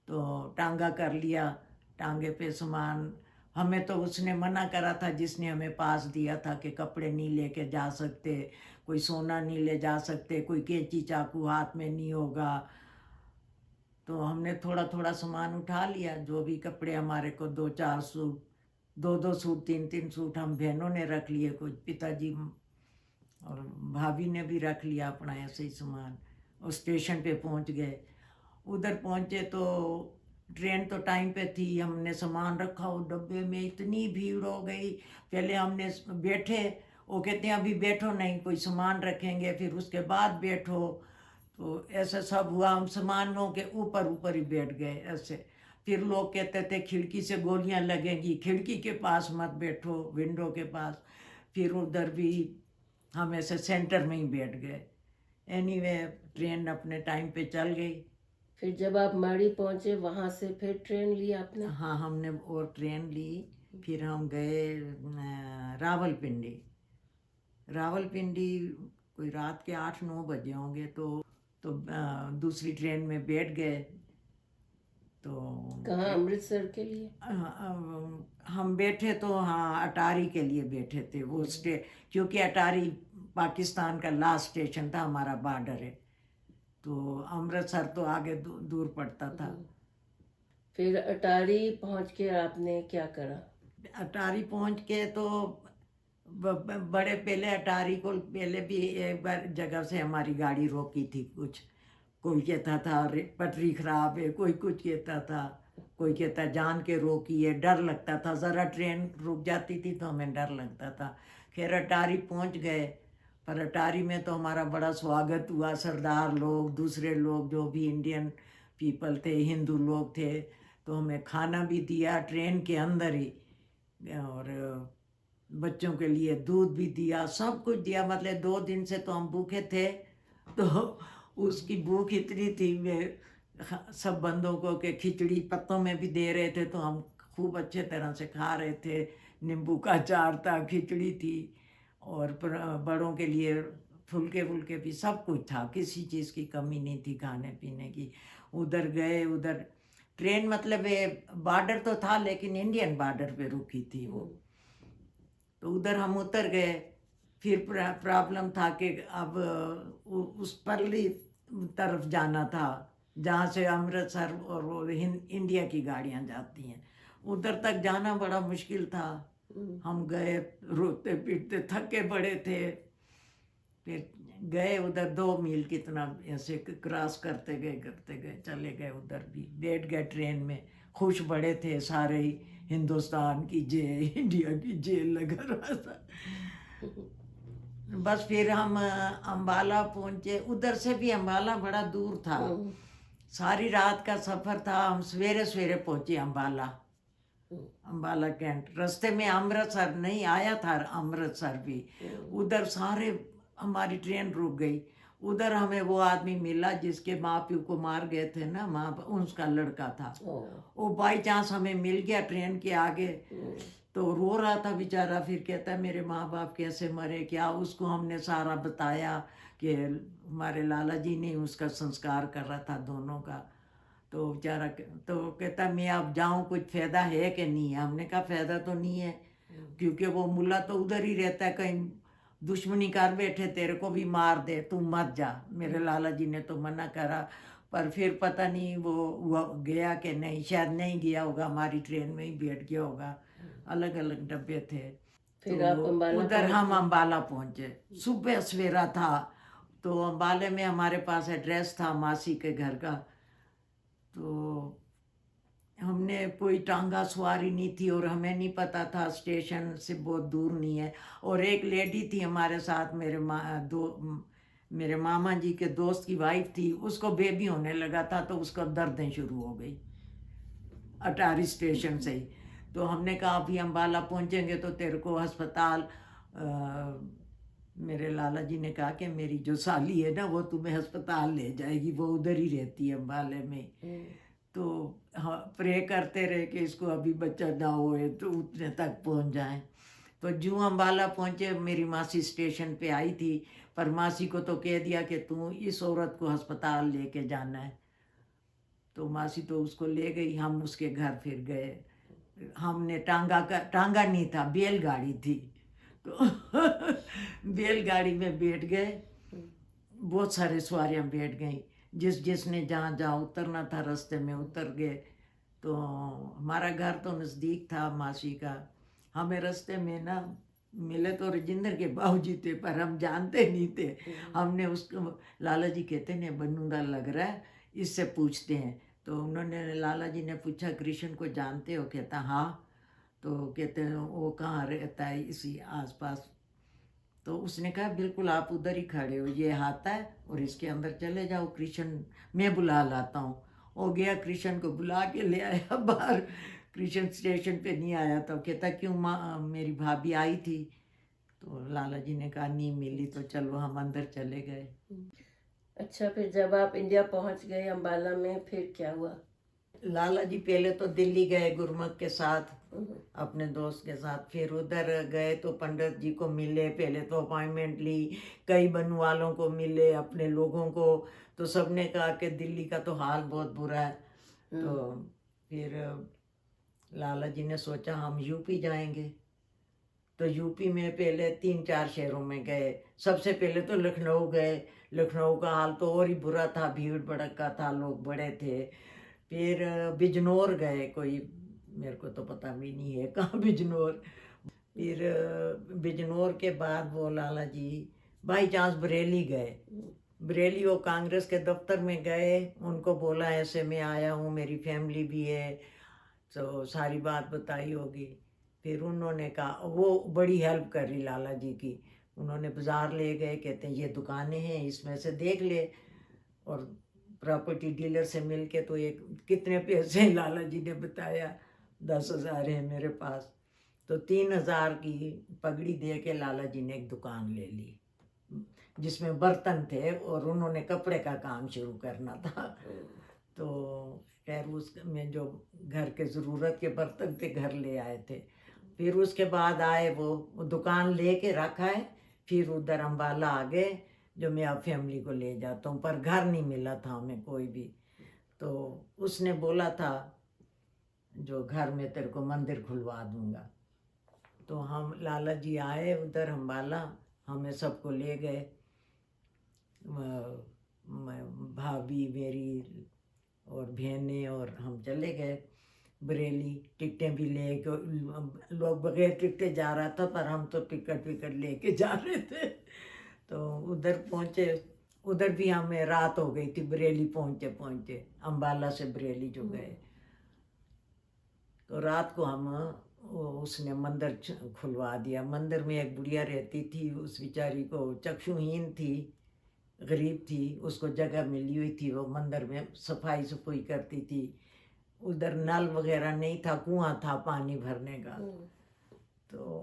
तो टांगा कर लिया, टांगे पे सामान। हमें तो उसने मना करा था, जिसने हमें पास दिया था, कि कपड़े नहीं लेके जा सकते, कोई सोना नहीं ले जा सकते, कोई कैंची चाकू हाथ में नहीं होगा। तो हमने थोड़ा थोड़ा सामान उठा लिया, जो भी कपड़े हमारे को 2-4 सूट, 2-2 सूट, 3-3 सूट हम बहनों ने रख लिए, कुछ पिताजी और भाभी ने भी रख लिया अपना ऐसे ही सामान। और स्टेशन पे पहुंच गए। उधर पहुंचे तो ट्रेन तो टाइम पे थी, हमने सामान रखा, और डब्बे में इतनी भीड़ हो गई। पहले हमने बैठे, वो कहते हैं अभी बैठो नहीं, कोई सामान रखेंगे फिर उसके बाद बैठो। तो ऐसा सब हुआ, हम सामानों के ऊपर ऊपर ही बैठ गए ऐसे। फिर लोग कहते थे खिड़की से गोलियां लगेंगी, खिड़की के पास मत बैठो, विंडो के पास। फिर उधर भी हम ऐसे सेंटर में ही बैठ गए। एनीवे ट्रेन अपने टाइम पे चल गई। फिर जब आप माड़ी पहुंचे वहां से फिर ट्रेन ली आपने? हाँ, हमने और ट्रेन ली। फिर हम गए रावलपिंडी। रावलपिंडी कोई रात के 8-9 बजे होंगे। तो दूसरी ट्रेन में बैठ गए। तो कहाँ, अमृतसर के लिए? हम बैठे तो हाँ, अटारी के लिए बैठे थे। वो क्योंकि अटारी पाकिस्तान का लास्ट स्टेशन था, हमारा बॉर्डर है। तो अमृतसर तो आगे दूर पड़ता था। फिर अटारी पहुंच के आपने क्या करा? अटारी पहुंच के तो बड़े पहले अटारी को पहले भी एक बार जगह से हमारी गाड़ी रोकी थी। कोई कहता था पटरी खराब है, कोई कुछ कहता था, कोई कहता जान के रोकी है। डर लगता था, ज़रा ट्रेन रुक जाती थी तो हमें डर लगता था। खैर अटारी पहुंच गए, पर अटारी में तो हमारा बड़ा स्वागत हुआ। सरदार लोग, दूसरे लोग जो भी इंडियन पीपल थे, हिंदू लोग थे, तो हमें खाना भी दिया ट्रेन के अंदर ही, और बच्चों के लिए दूध भी दिया, सब कुछ दिया। मतलब 2 दिन से तो हम भूखे थे, तो उसकी भूख इतनी थी। मैं सब बंदों को के खिचड़ी पत्तों में भी दे रहे थे, तो हम खूब अच्छे तरह से खा रहे थे। नींबू का अचार था, खिचड़ी थी, और बड़ों के लिए फुलके फुलके भी सब कुछ था। किसी चीज़ की कमी नहीं थी खाने पीने की। उधर गए, उधर ट्रेन मतलब बॉर्डर तो था, लेकिन इंडियन बॉर्डर पे रुकी थी वो। तो उधर हम उतर गए। फिर प्रॉब्लम था कि अब उस परली तरफ जाना था, जहाँ से अमृतसर और वो इंडिया की गाड़ियाँ जाती हैं। उधर तक जाना बड़ा मुश्किल था। हम गए रोते पीटते, थके पड़े थे। फिर गए उधर 2 मील कितना ऐसे क्रॉस करते गए चले गए। उधर भी बैठ गए ट्रेन में, खुश बड़े थे सारे ही, हिंदुस्तान की जय, इंडिया की जय लगा रहा था। बस फिर हम अम्बाला पहुंचे। उधर से भी अम्बाला बड़ा दूर था, सारी रात का सफ़र था। हम सवेरे सवेरे पहुंचे अम्बाला कैंट। रास्ते में अमृतसर नहीं आया था, अमृतसर भी। उधर सारे हमारी ट्रेन रुक गई। उधर हमें वो आदमी मिला जिसके माँ प्यू को मार गए थे ना, उसका लड़का था। वो बाई चांस हमें मिल गया ट्रेन के आगे, तो रो रहा था बेचारा। फिर कहता है मेरे माँ बाप कैसे मरे क्या। उसको हमने सारा बताया कि हमारे लाला जी ने उसका संस्कार कर रहा था दोनों का। तो बेचारा तो कहता मैं अब जाऊँ, कुछ फ़ायदा है कि नहीं है। हमने कहा फ़ायदा तो नहीं है, क्योंकि वो मुल्ला तो उधर ही रहता है, कहीं दुश्मनी कर बैठे, तेरे को भी मार दे, तू मत जा। मेरे लाला जी ने तो मना करा, पर फिर पता नहीं वो गया कि नहीं, शायद नहीं गया होगा, हमारी ट्रेन में ही बैठ गया होगा। अलग अलग डब्बे थे। फिर तो आप अम्बाला उधर हम पहुंचे? अम्बाला पहुंचे। सुबह सवेरा था, तो अम्बाले में हमारे पास एड्रेस था मासी के घर का। तो हमने कोई टांगा सवारी नहीं थी, और हमें नहीं पता था स्टेशन से बहुत दूर नहीं है। और एक लेडी थी हमारे साथ, मेरे मामा जी के दोस्त की वाइफ थी। उसको बेबी होने लगा था, तो उसको दर्दें शुरू हो गई अटारी स्टेशन से ही। तो हमने कहा अभी अम्बाला पहुंचेंगे तो तेरे को अस्पताल, मेरे लाला जी ने कहा कि मेरी जो साली है ना, वो तुम्हें अस्पताल ले जाएगी, वो उधर ही रहती है अम्बाले में। तो हाँ, प्रे करते रहे कि इसको अभी बच्चा ना होए, तो उतने तक पहुंच जाए। तो जूँ अम्बाला पहुंचे, मेरी मासी स्टेशन पे आई थी, पर मासी को तो कह दिया कि तू इस औरत को अस्पताल लेके जाना है। तो मासी तो उसको ले गई। हम उसके घर फिर गए। हमने टांगा नहीं था, बैलगाड़ी थी, तो बैलगाड़ी में बैठ गए। बहुत सारे सवारियां बैठ गई, जिसने जहाँ जहाँ उतरना था रास्ते में उतर गए। तो हमारा घर तो नज़दीक था मासी का। हमें रास्ते में ना मिले तो राजेंद्र के बाबूजी थे, पर हम जानते नहीं थे। हमने उसको, लाला जी कहते ने बनूंगा लग रहा है, इससे पूछते हैं। तो उन्होंने, लाला जी ने पूछा कृष्ण को जानते हो? कहता हाँ। तो कहते हैं वो कहाँ रहता है? इसी आसपास। तो उसने कहा बिल्कुल आप उधर ही खड़े हो, ये हाथ है और इसके अंदर चले जाओ, कृष्ण मैं बुला लाता हूँ। वो गया, कृष्ण को बुला के ले आया बाहर। कृष्ण स्टेशन पे नहीं आया। तो कहता क्यों माँ, मेरी भाभी आई थी। तो लाला जी ने कहा नहीं मिली, तो चलो हम अंदर चले गए। अच्छा, फिर जब आप इंडिया पहुंच गए अम्बाला में, फिर क्या हुआ? लाला जी पहले तो दिल्ली गए गुरमुख के साथ, अपने दोस्त के साथ। फिर उधर गए तो पंडित जी को मिले, पहले तो अपॉइंटमेंट ली, कई बनु वालों को मिले, अपने लोगों को। तो सबने कहा कि दिल्ली का तो हाल बहुत बुरा है। तो फिर लाला जी ने सोचा हम यूपी जाएंगे। तो यूपी में पहले 3-4 शहरों में गए। सबसे पहले तो लखनऊ गए। लखनऊ का हाल तो और ही बुरा था, भीड़ भड़का था, लोग बड़े थे। फिर बिजनौर गए, कोई मेरे को तो पता भी नहीं है कहाँ बिजनौर। फिर बिजनौर के बाद वो लाला जी बाई चांस बरेली गए। बरेली वो कांग्रेस के दफ्तर में गए, उनको बोला ऐसे मैं आया हूँ, मेरी फैमिली भी है, तो सारी बात बताई होगी। फिर उन्होंने कहा, वो बड़ी हेल्प करी लाला जी की। उन्होंने बाज़ार ले गए, कहते हैं ये दुकानें हैं, इसमें से देख ले। और प्रॉपर्टी डीलर से मिल के तो एक कितने पैसे हैं, लाला जी ने बताया 10,000 है मेरे पास। तो 3,000 की पगड़ी दे के लाला जी ने एक दुकान ले ली जिसमें बर्तन थे और उन्होंने कपड़े का काम शुरू करना था। तो खैर उसमें जो घर के ज़रूरत के बर्तन थे घर ले आए थे। फिर उसके बाद आए वो दुकान ले के रखा है। फिर उधर अम्बाला आ गए, जो मैं अब फैमिली को ले जाता हूँ, पर घर नहीं मिला था हमें कोई भी। तो उसने बोला था जो घर में तेरे को मंदिर खुलवा दूंगा। तो हम लाला जी आए उधर अम्बाला, हमें सबको ले गए, भाभी मेरी और बहनें, और हम चले गए बरेली। टिकटें भी ले के, लोग बगैर टिकटें जा रहा था पर हम तो टिकट विकट लेके जा रहे थे। तो उधर पहुँचे, उधर भी हमें रात हो गई थी बरेली पहुँचे पहुँचे, अम्बाला से बरेली जो गए। तो रात को हम उसने मंदिर खुलवा दिया। मंदिर में एक बुढ़िया रहती थी, उस बेचारी को चक्षुहीन थी, गरीब थी, उसको जगह मिली हुई थी, वो मंदिर में सफाई सफाई करती थी। उधर नल वगैरह नहीं था, कुआं था पानी भरने का। तो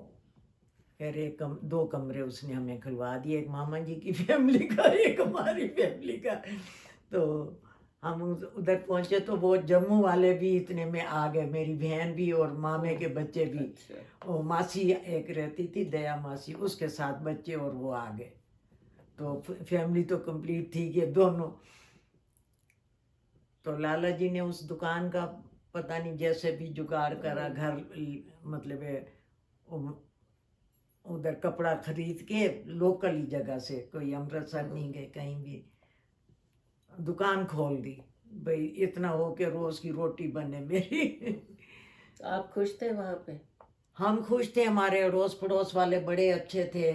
खैर दो कमरे उसने हमें खुलवा दिए, एक मामा जी की फैमिली का, एक हमारी फैमिली का। तो हम उधर पहुंचे तो वो जम्मू वाले भी इतने में आ गए, मेरी बहन भी और मामे के बच्चे भी। और मासी एक रहती थी, दया मासी, उसके साथ बच्चे, और वो आ गए। तो फैमिली तो कंप्लीट थी कि दोनों। तो लाला जी ने उस दुकान का पता नहीं जैसे भी जुगाड़ करा, घर मतलब उधर कपड़ा खरीद के लोकल ही जगह से, कोई अमृतसर नहीं गए कहीं भी, दुकान खोल दी। भाई इतना हो के रोज की रोटी बने मेरी। आप खुश थे वहाँ पे? हम खुश थे, हमारे अड़ोस पड़ोस वाले बड़े अच्छे थे,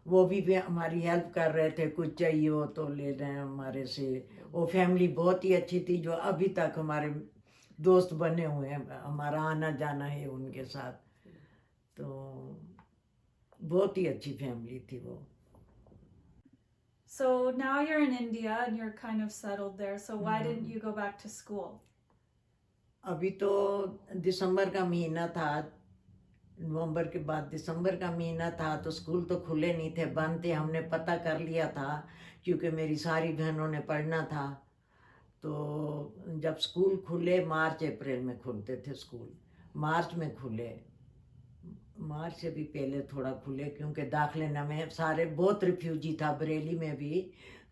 वो भी हमारी हेल्प कर रहे थे, कुछ चाहिए हो तो ले रहे हैं हमारे से। वो फैमिली बहुत ही अच्छी थी, जो अभी तक हमारे दोस्त बने हुए हैं, हमारा आना जाना है उनके साथ। तो बहुत ही अच्छी फैमिली थी वो। So now you're in India and you're kind of settled there. So why didn't you go back to school? अभी तो दिसंबर का महीना था, नवंबर के बाद दिसंबर का महीना था, तो स्कूल तो खुले नहीं थे, बंद थे। हमने पता कर लिया था क्योंकि मेरी सारी बहनों ने पढ़ना था। तो जब स्कूल खुले, मार्च अप्रैल में खुलते थे स्कूल, मार्च में खुले, मार्च से भी पहले थोड़ा खुले, क्योंकि दाखिले न में सारे बहुत रिफ्यूजी था बरेली में भी,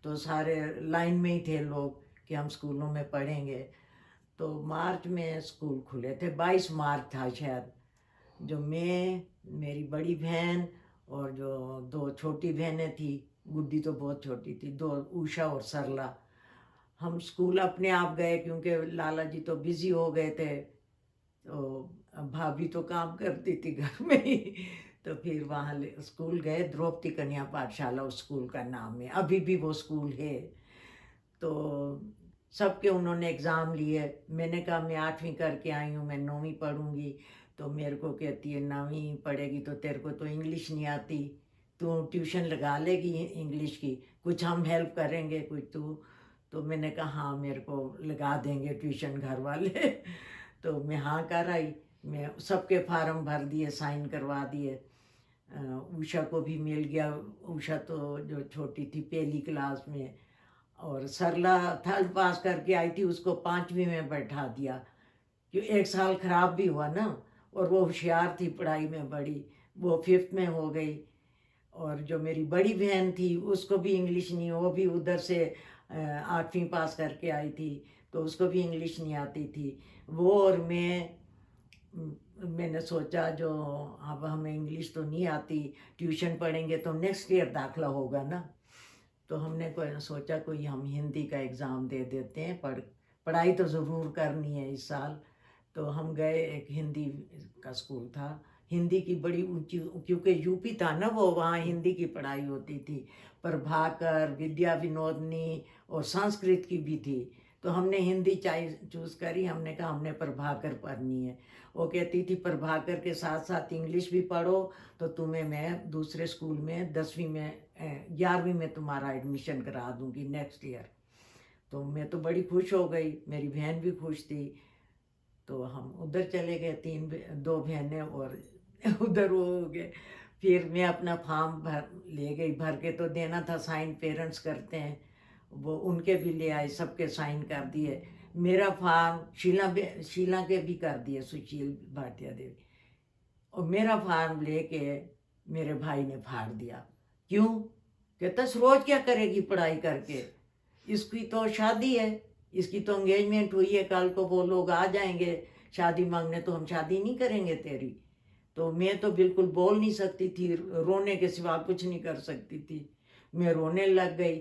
तो सारे लाइन में ही थे लोग कि हम स्कूलों में पढ़ेंगे। तो मार्च में स्कूल खुले थे, 22 मार्च था शायद। जो मैं, मेरी बड़ी बहन और जो दो छोटी बहनें थी, गुड्डी तो बहुत छोटी थी, दो उषा और सरला, हम स्कूल अपने आप गए क्योंकि लाला जी तो बिज़ी हो गए थे। तो भाभी तो काम करती थी घर में ही। तो फिर वहाँ स्कूल गए, द्रौपदी कन्या पाठशाला उस स्कूल का नाम है, अभी भी वो स्कूल है। तो सबके उन्होंने एग्ज़ाम लिए। मैंने कहा मैं 8वीं करके आई हूँ, मैं 9वीं पढ़ूँगी। तो मेरे को कहती है 9वीं पढ़ेगी तो तेरे को तो इंग्लिश नहीं आती, तू ट्यूशन लगा लेगी इंग्लिश की, कुछ हम हेल्प करेंगे कुछ तू। तो मैंने कहा हाँ मेरे को लगा देंगे ट्यूशन घर वाले। तो मैं हाँ कर आई, मैं सबके फार्म भर दिए, साइन करवा दिए। उषा को भी मिल गया, उषा तो जो छोटी थी पहली क्लास में, और सरला 3rd पास करके आई थी, उसको 5वीं में बैठा दिया, क्यों 1 साल ख़राब भी हुआ ना, और वो होशियार थी पढ़ाई में बड़ी, वो 5th में हो गई। और जो मेरी बड़ी बहन थी उसको भी इंग्लिश नहीं, वो भी उधर से 8वीं पास करके आई थी, तो उसको भी इंग्लिश नहीं आती थी। वो और मैंने सोचा जो अब हमें इंग्लिश तो नहीं आती, ट्यूशन पढ़ेंगे तो नेक्स्ट ईयर दाखला होगा ना, तो हमने सोचा कोई हम हिंदी का एग्ज़ाम दे देते हैं, पढ़ाई तो ज़रूर करनी है इस साल। तो हम गए, एक हिंदी का स्कूल था, हिंदी की बड़ी ऊंची, क्योंकि यूपी था ना वो, वहाँ हिंदी की पढ़ाई होती थी, प्रभाकर, विद्या विनोदनी और संस्कृत की भी थी। तो हमने हिंदी चूज़ करी। हमने कहा हमने प्रभाकर पढ़नी है। वो कहती थी प्रभाकर के साथ साथ इंग्लिश भी पढ़ो तो तुम्हें मैं दूसरे स्कूल में 10वीं में 11वीं में तुम्हारा एडमिशन करा दूंगी नेक्स्ट ईयर। तो मैं तो बड़ी खुश हो गई, मेरी बहन भी खुश थी। तो हम उधर चले गए, 2 बहनें और उधर वो हो गए। फिर मैं अपना फॉर्म ले गई, भर के तो देना था, साइन पेरेंट्स करते हैं, वो उनके भी ले आई, सबके साइन कर दिए। मेरा फॉर्म शीला के भी कर दिए, सुशील भाटिया देवी। और मेरा फॉर्म लेके मेरे भाई ने फाड़ दिया। क्यों? कहता रोज क्या करेगी पढ़ाई करके, इसकी तो शादी है, इसकी तो एंगेजमेंट हुई है, कल को वो लोग आ जाएंगे शादी मांगने, तो हम शादी नहीं करेंगे तेरी। तो मैं तो बिल्कुल बोल नहीं सकती थी, रोने के सिवा कुछ नहीं कर सकती थी। मैं रोने लग गई।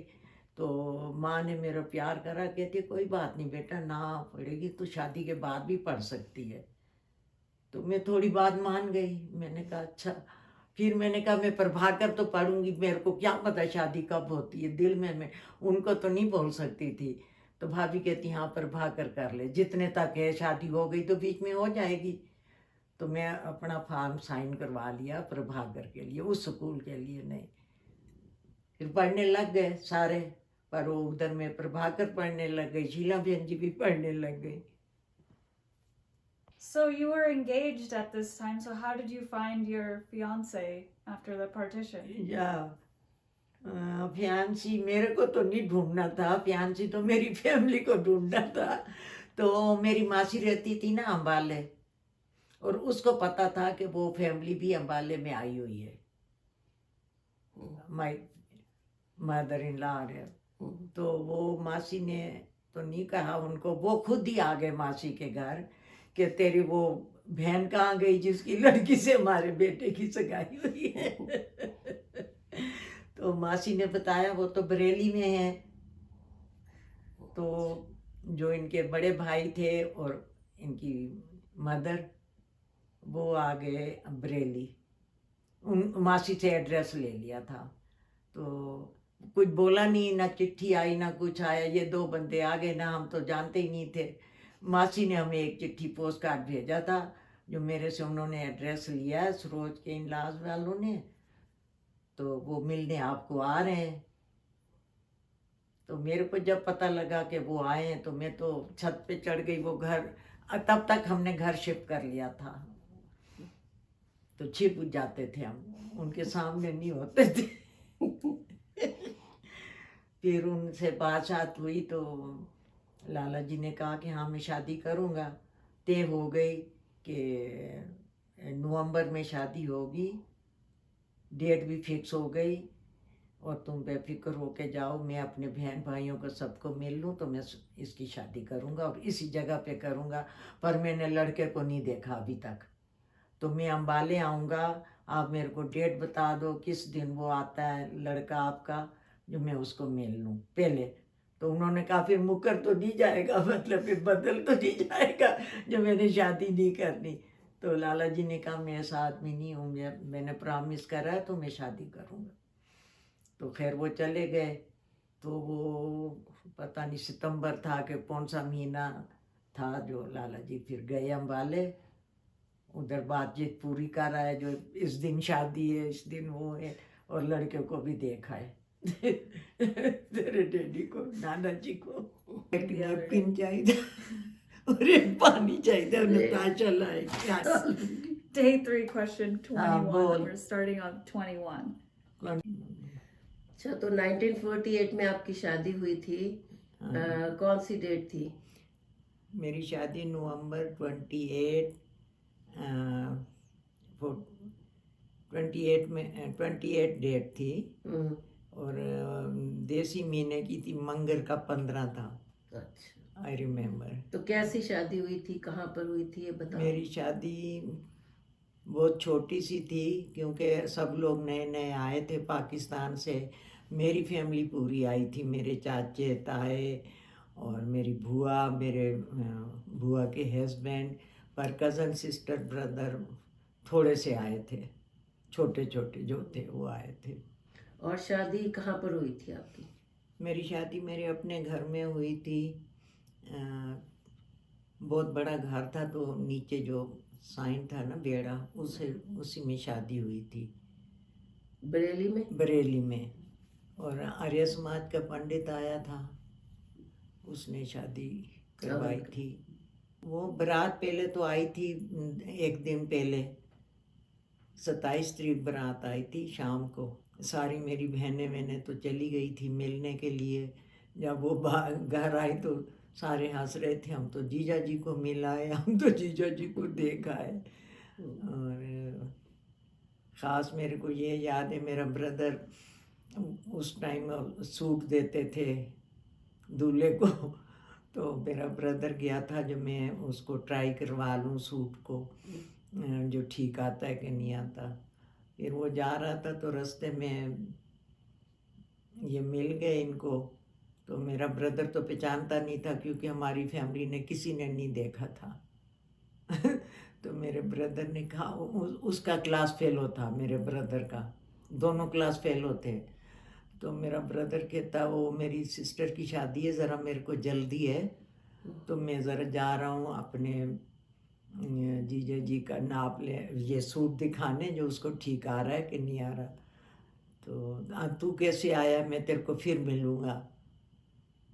तो माँ ने मेरा प्यार करा, कहती कोई बात नहीं बेटा, ना पढ़ेगी तो शादी के बाद भी पढ़ सकती है। तो मैं थोड़ी बात मान गई। मैंने कहा अच्छा। फिर मैंने कहा मैं प्रभाकर तो पढ़ूंगी, मेरे को क्या पता शादी कब होती है, दिल में मैं उनको तो नहीं बोल सकती थी। तो भाभी कहती हाँ प्रभाकर कर ले, जितने तक है, शादी हो गई तो बीच में हो जाएगी। तो मैं अपना फॉर्म साइन करवा लिया प्रभाकर के लिए, उस स्कूल के लिए नहीं। फिर पढ़ने लग गए सारे, पर वो उधर में प्रभाकर पढ़ने लग गई, शीला बहन जी भी पढ़ने लग गई। So you were engaged at this time. So how did you find your fiance after the partition? या फियांसी मेरे को तो नहीं ढूंढना था, फियांसी तो मेरी फैमिली को ढूंढना था। तो मेरी मासी रहती थी ना अम्बाले, और उसको पता था कि वो फैमिली भी अम्बाले में आई हुई है, माई मदर इन लॉ है। तो वो मासी ने तो नहीं कहा उनको, वो खुद ही आ गए मासी के घर कि तेरी वो बहन कहाँ गई जिसकी लड़की से हमारे बेटे की सगाई हुई है। तो मासी ने बताया वो तो बरेली में है। तो जो इनके बड़े भाई थे और इनकी मदर, वो आ गए बरेली। उन मासी से एड्रेस ले लिया था। तो कुछ बोला नहीं, ना चिट्ठी आई ना कुछ आया। ये 2 बंदे आ गए ना, हम तो जानते ही नहीं थे। मासी ने हमें एक चिट्ठी पोस्ट कार्ड भेजा था, जो मेरे से उन्होंने एड्रेस लिया है सरोज के इन लाज वालों ने, तो वो मिलने आपको आ रहे हैं। तो मेरे को जब पता लगा कि वो आए हैं, तो मैं तो छत पे चढ़ गई। वो घर, तब तक हमने घर शिफ्ट कर लिया था, तो छिप जाते थे हम, उनके सामने नहीं होते थे। फिर उनसे बात हुई तो लाला जी ने कहा कि हाँ मैं शादी करूँगा। तय हो गई कि नवंबर में शादी होगी, डेट भी फिक्स हो गई। और तुम बेफिक्र होके जाओ, मैं अपने बहन भाइयों को सबको मिल लूँ तो मैं इसकी शादी करूँगा और इसी जगह पे करूँगा। पर मैंने लड़के को नहीं देखा अभी तक, तो मैं अम्बाले आऊँगा, आप मेरे को डेट बता दो किस दिन वो आता है लड़का आपका, जो मैं उसको मिल लूँ पहले। तो उन्होंने कहा फिर मुकर तो नहीं जाएगा, मतलब फिर बदल तो नहीं जाएगा जो मैंने शादी नहीं करनी। तो लाला जी ने कहा मैं ऐसा आदमी नहीं हूँ, मैंने प्रॉमिस करा है तो मैं शादी करूँगा। तो खैर वो चले गए। तो वो पता नहीं सितंबर था कि कौन सा महीना था, जो लाला जी फिर गए अम्बाले, उधर बातचीत पूरी कर आए, जो इस दिन शादी है, इस दिन वो है, और लड़के को भी देखा है। तेरे डैडी को, नाना जी को एक नैपकिन चाहिए और एक पानी चाहिए, नताशा लाए। Day 3, question 21. बोल। We're starting on 21. अच्छा, तो 1948 में आपकी शादी हुई थी। कौन सी डेट थी? मेरी शादी नवंबर 28 में 28 डेट थी, और देसी महीने की थी, मंगर का 15 था। अच्छा, आई रिमेम्बर। तो कैसी शादी हुई थी, कहाँ पर हुई थी, ये बताओ। मेरी शादी बहुत छोटी सी थी, क्योंकि सब लोग नए नए आए थे पाकिस्तान से। मेरी फैमिली पूरी आई थी, मेरे चाचे ताए और मेरी बुआ, मेरे बुआ के हस्बैंड, पर कज़न सिस्टर ब्रदर थोड़े से आए थे, छोटे छोटे जो थे वो आए थे। और शादी कहाँ पर हुई थी आपकी? मेरी शादी मेरे अपने घर में हुई थी, बहुत बड़ा घर था, तो नीचे जो साइन था ना बेड़ा, उसी में शादी हुई थी, बरेली में? बरेली में। और आर्य समाज का पंडित आया था, उसने शादी करवाई थी। वो बारात पहले तो आई थी, एक दिन पहले 27 तारीख बारात आई थी शाम को। सारी मेरी बहनें तो चली गई थी मिलने के लिए। जब वो घर आई तो सारे हंस रहे थे, हम तो जीजा जी को मिल आए, हम तो जीजा जी को देख आए। और ख़ास मेरे को ये याद है, मेरा ब्रदर उस टाइम सूट देते थे दूल्हे को, तो मेरा ब्रदर गया था जब मैं उसको ट्राई करवा लूँ सूट को, जो ठीक आता है कि नहीं आता। फिर वो जा रहा था तो रास्ते में ये मिल गए इनको, तो मेरा ब्रदर तो पहचानता नहीं था क्योंकि हमारी फैमिली ने किसी ने नहीं देखा था। तो मेरे ब्रदर ने कहा, उसका क्लास फेलो था, मेरे ब्रदर का, दोनों क्लास फेलो थे। तो मेरा ब्रदर कहता, वो मेरी सिस्टर की शादी है, ज़रा मेरे को जल्दी है, तो मैं ज़रा जा रहा हूँ अपने जीजा जी का नाप ले, ये सूट दिखाने जो उसको ठीक आ रहा है कि नहीं आ रहा। तो तू कैसे आया, मैं तेरे को फिर मिलूँगा।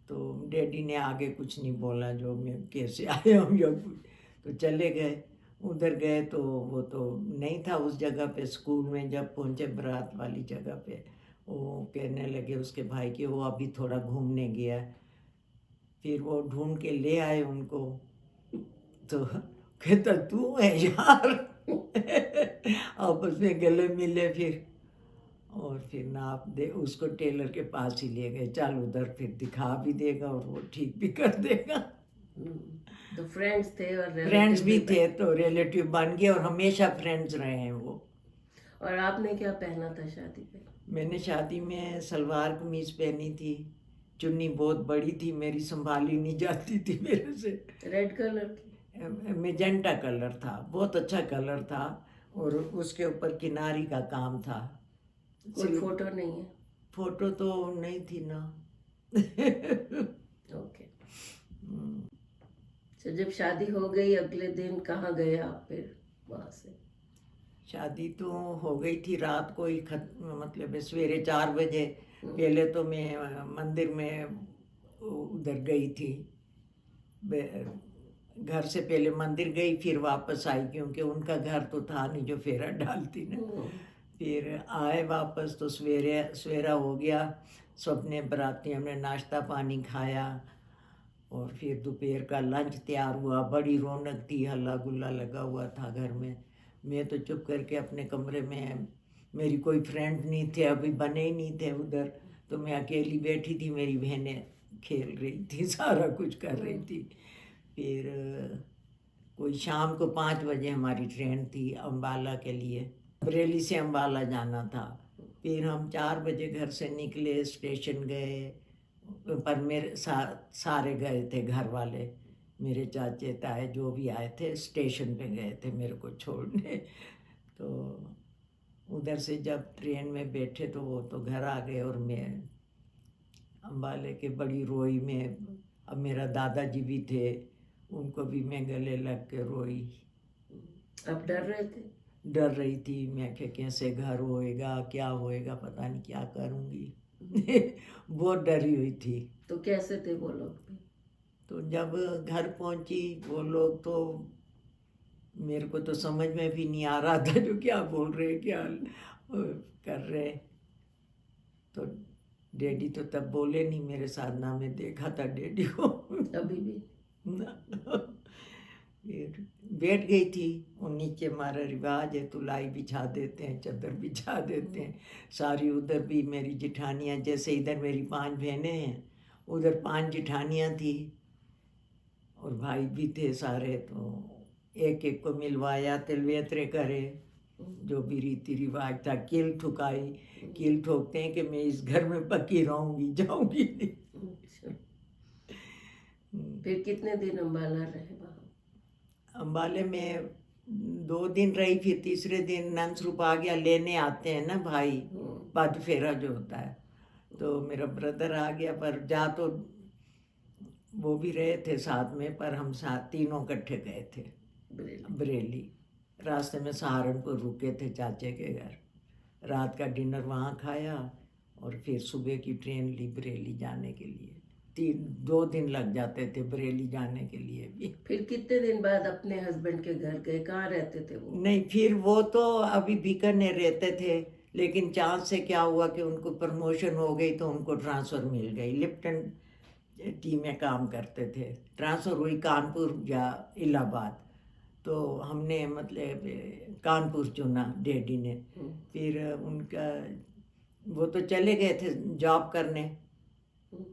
तो डैडी ने आगे कुछ नहीं बोला, जो मैं कैसे आया हूँ या कुछ। तो चले गए, उधर गए तो वो तो नहीं था उस जगह पे। स्कूल में जब पहुँचे बारात वाली जगह पे, वो कहने लगे उसके भाई कि वो अभी थोड़ा घूमने गया। फिर वो ढूंढ के ले आए उनको, तो कहता तू है यार। आपस में गले मिले फिर, और फिर नाप दे उसको टेलर के पास ही ले गए, चल उधर फिर दिखा भी देगा और वो ठीक भी कर देगा। तो फ्रेंड्स थे और फ्रेंड्स भी relative थे, तो रिलेटिव बन गए और हमेशा फ्रेंड्स रहे हैं वो। और आपने क्या पहना था शादी पे? मैंने शादी में सलवार कमीज पहनी थी, चुन्नी बहुत बड़ी थी मेरी, संभाली नहीं जाती थी मेरे से। रेड कलर की? मेजेंटा कलर था, बहुत अच्छा कलर था, और उसके ऊपर किनारी का काम था। कोई फोटो नहीं है? फोटो तो नहीं थी ना। ओके। तो जब शादी हो गई अगले दिन कहाँ गए आप फिर वहाँ से? शादी तो हो गई थी रात को ही, मतलब सवेरे 4 बजे। पहले तो मैं मंदिर में उधर गई थी, घर से पहले मंदिर गई, फिर वापस आई, क्योंकि उनका घर तो था नहीं जो फेरा डालती ना। फिर आए वापस तो सवेरा हो गया, सबने बराती हमने नाश्ता पानी खाया, और फिर दोपहर का लंच तैयार हुआ। बड़ी रौनक थी, हल्ला गुल्ला लगा हुआ था घर में। मैं तो चुप करके अपने कमरे में, मेरी कोई फ्रेंड नहीं थे, अभी बने ही नहीं थे उधर, तो मैं अकेली बैठी थी, मेरी बहनें खेल रही थी, सारा कुछ कर रही थी। फिर कोई शाम को 5 बजे हमारी ट्रेन थी अम्बाला के लिए, बरेली से अम्बाला जाना था। फिर हम 4 बजे घर से निकले, स्टेशन गए, पर मेरे सारे गए थे घर वाले, मेरे चाचे ताए जो भी आए थे स्टेशन पे गए थे मेरे को छोड़ने। तो उधर से जब ट्रेन में बैठे तो वो तो घर आ गए, और मैं अम्बाले के बड़ी रोई में। अब मेरा दादाजी भी थे, उनको भी मैं गले लग के रोई। आप डर रहे थे? डर रही थी मैं कि कैसे घर होएगा, क्या होएगा, पता नहीं क्या करूँगी। बहुत डरी हुई थी। तो कैसे थे वो लोग? तो जब घर पहुंची वो लोग, तो मेरे को तो समझ में भी नहीं आ रहा था जो क्या बोल रहे क्या कर रहे। तो डैडी तो तब बोले नहीं मेरे साथ, ना मैं देखा था डैडी को। अभी भी? फिर बैठ गई थी, और नीचे हमारा रिवाज है, तुलाई बिछा देते हैं, चादर बिछा देते हैं सारी। उधर भी मेरी जिठानियाँ, जैसे इधर मेरी 5 बहनें हैं, उधर 5 जिठानियाँ थी, और भाई भी थे सारे। तो एक एक को मिलवाया, तिलवेत्रे करे, जो भी रीति रिवाज था। कील ठुकाई, कील ठोकते हैं कि मैं इस घर में पक्की रहूँगी, जाऊँगी नहीं। अच्छा। फिर कितने दिन अम्बाला रहे वहाँ? अम्बाले में 2 दिन रही, फिर तीसरे दिन नंसरूप आ गया, लेने आते हैं ना भाई, पद फेरा जो होता है, तो मेरा ब्रदर आ गया। पर जा तो वो भी रहे थे साथ में, पर हम साथ तीनों इकट्ठे गए थे बरेली। बरेली। रास्ते में सहारनपुर रुके थे चाचे के घर, रात का डिनर वहाँ खाया और फिर सुबह की ट्रेन ली बरेली जाने के लिए। 2 दिन लग जाते थे बरेली जाने के लिए भी। फिर कितने दिन बाद अपने हस्बैंड के घर गए? कहाँ रहते थे वो? नहीं, फिर वो तो अभी बीकानेर रहते थे, लेकिन चांस से क्या हुआ कि उनको प्रमोशन हो गई तो उनको ट्रांसफ़र मिल गई। लिप्टन टी में काम करते थे, ट्रांसफ़र हुई कानपुर या इलाहाबाद, तो हमने मतलब कानपुर चुना डैडी ने। फिर उनका वो तो चले गए थे जॉब करने,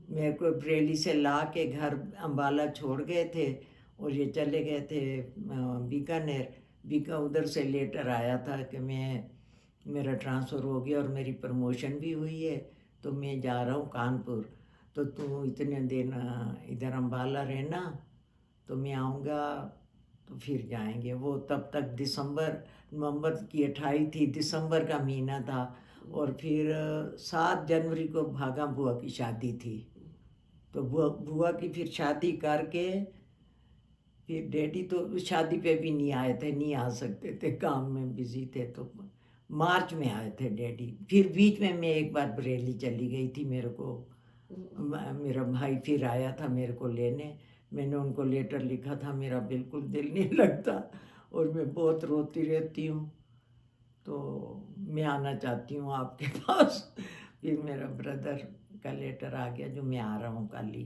मेरे को बरेली से ला के घर अम्बाला छोड़ गए थे और ये चले गए थे बीकानेर। उधर से लेटर आया था कि मेरा ट्रांसफ़र हो गया और मेरी प्रमोशन भी हुई है, तो मैं जा रहा हूँ कानपुर, तो तू इतने दिन इधर अम्बाला रहना, तो मैं आऊँगा तो फिर जाएंगे। वो तब तक नवंबर की 28 थी, दिसंबर का महीना था, और फिर 7 जनवरी को भागा बुआ की शादी थी। तो बुआ की फिर शादी करके फिर डैडी तो शादी पे भी नहीं आए थे, नहीं आ सकते थे, काम में बिजी थे, तो मार्च में आए थे डैडी। फिर बीच में मैं एक बार बरेली चली गई थी, मेरा भाई फिर आया था मेरे को लेने। मैंने उनको लेटर लिखा था, मेरा बिल्कुल दिल नहीं लगता और मैं बहुत रोती रहती हूँ, तो मैं आना चाहती हूँ आपके पास। फिर मेरा ब्रदर का लेटर आ गया जो मैं आ रहा हूँ कल ही,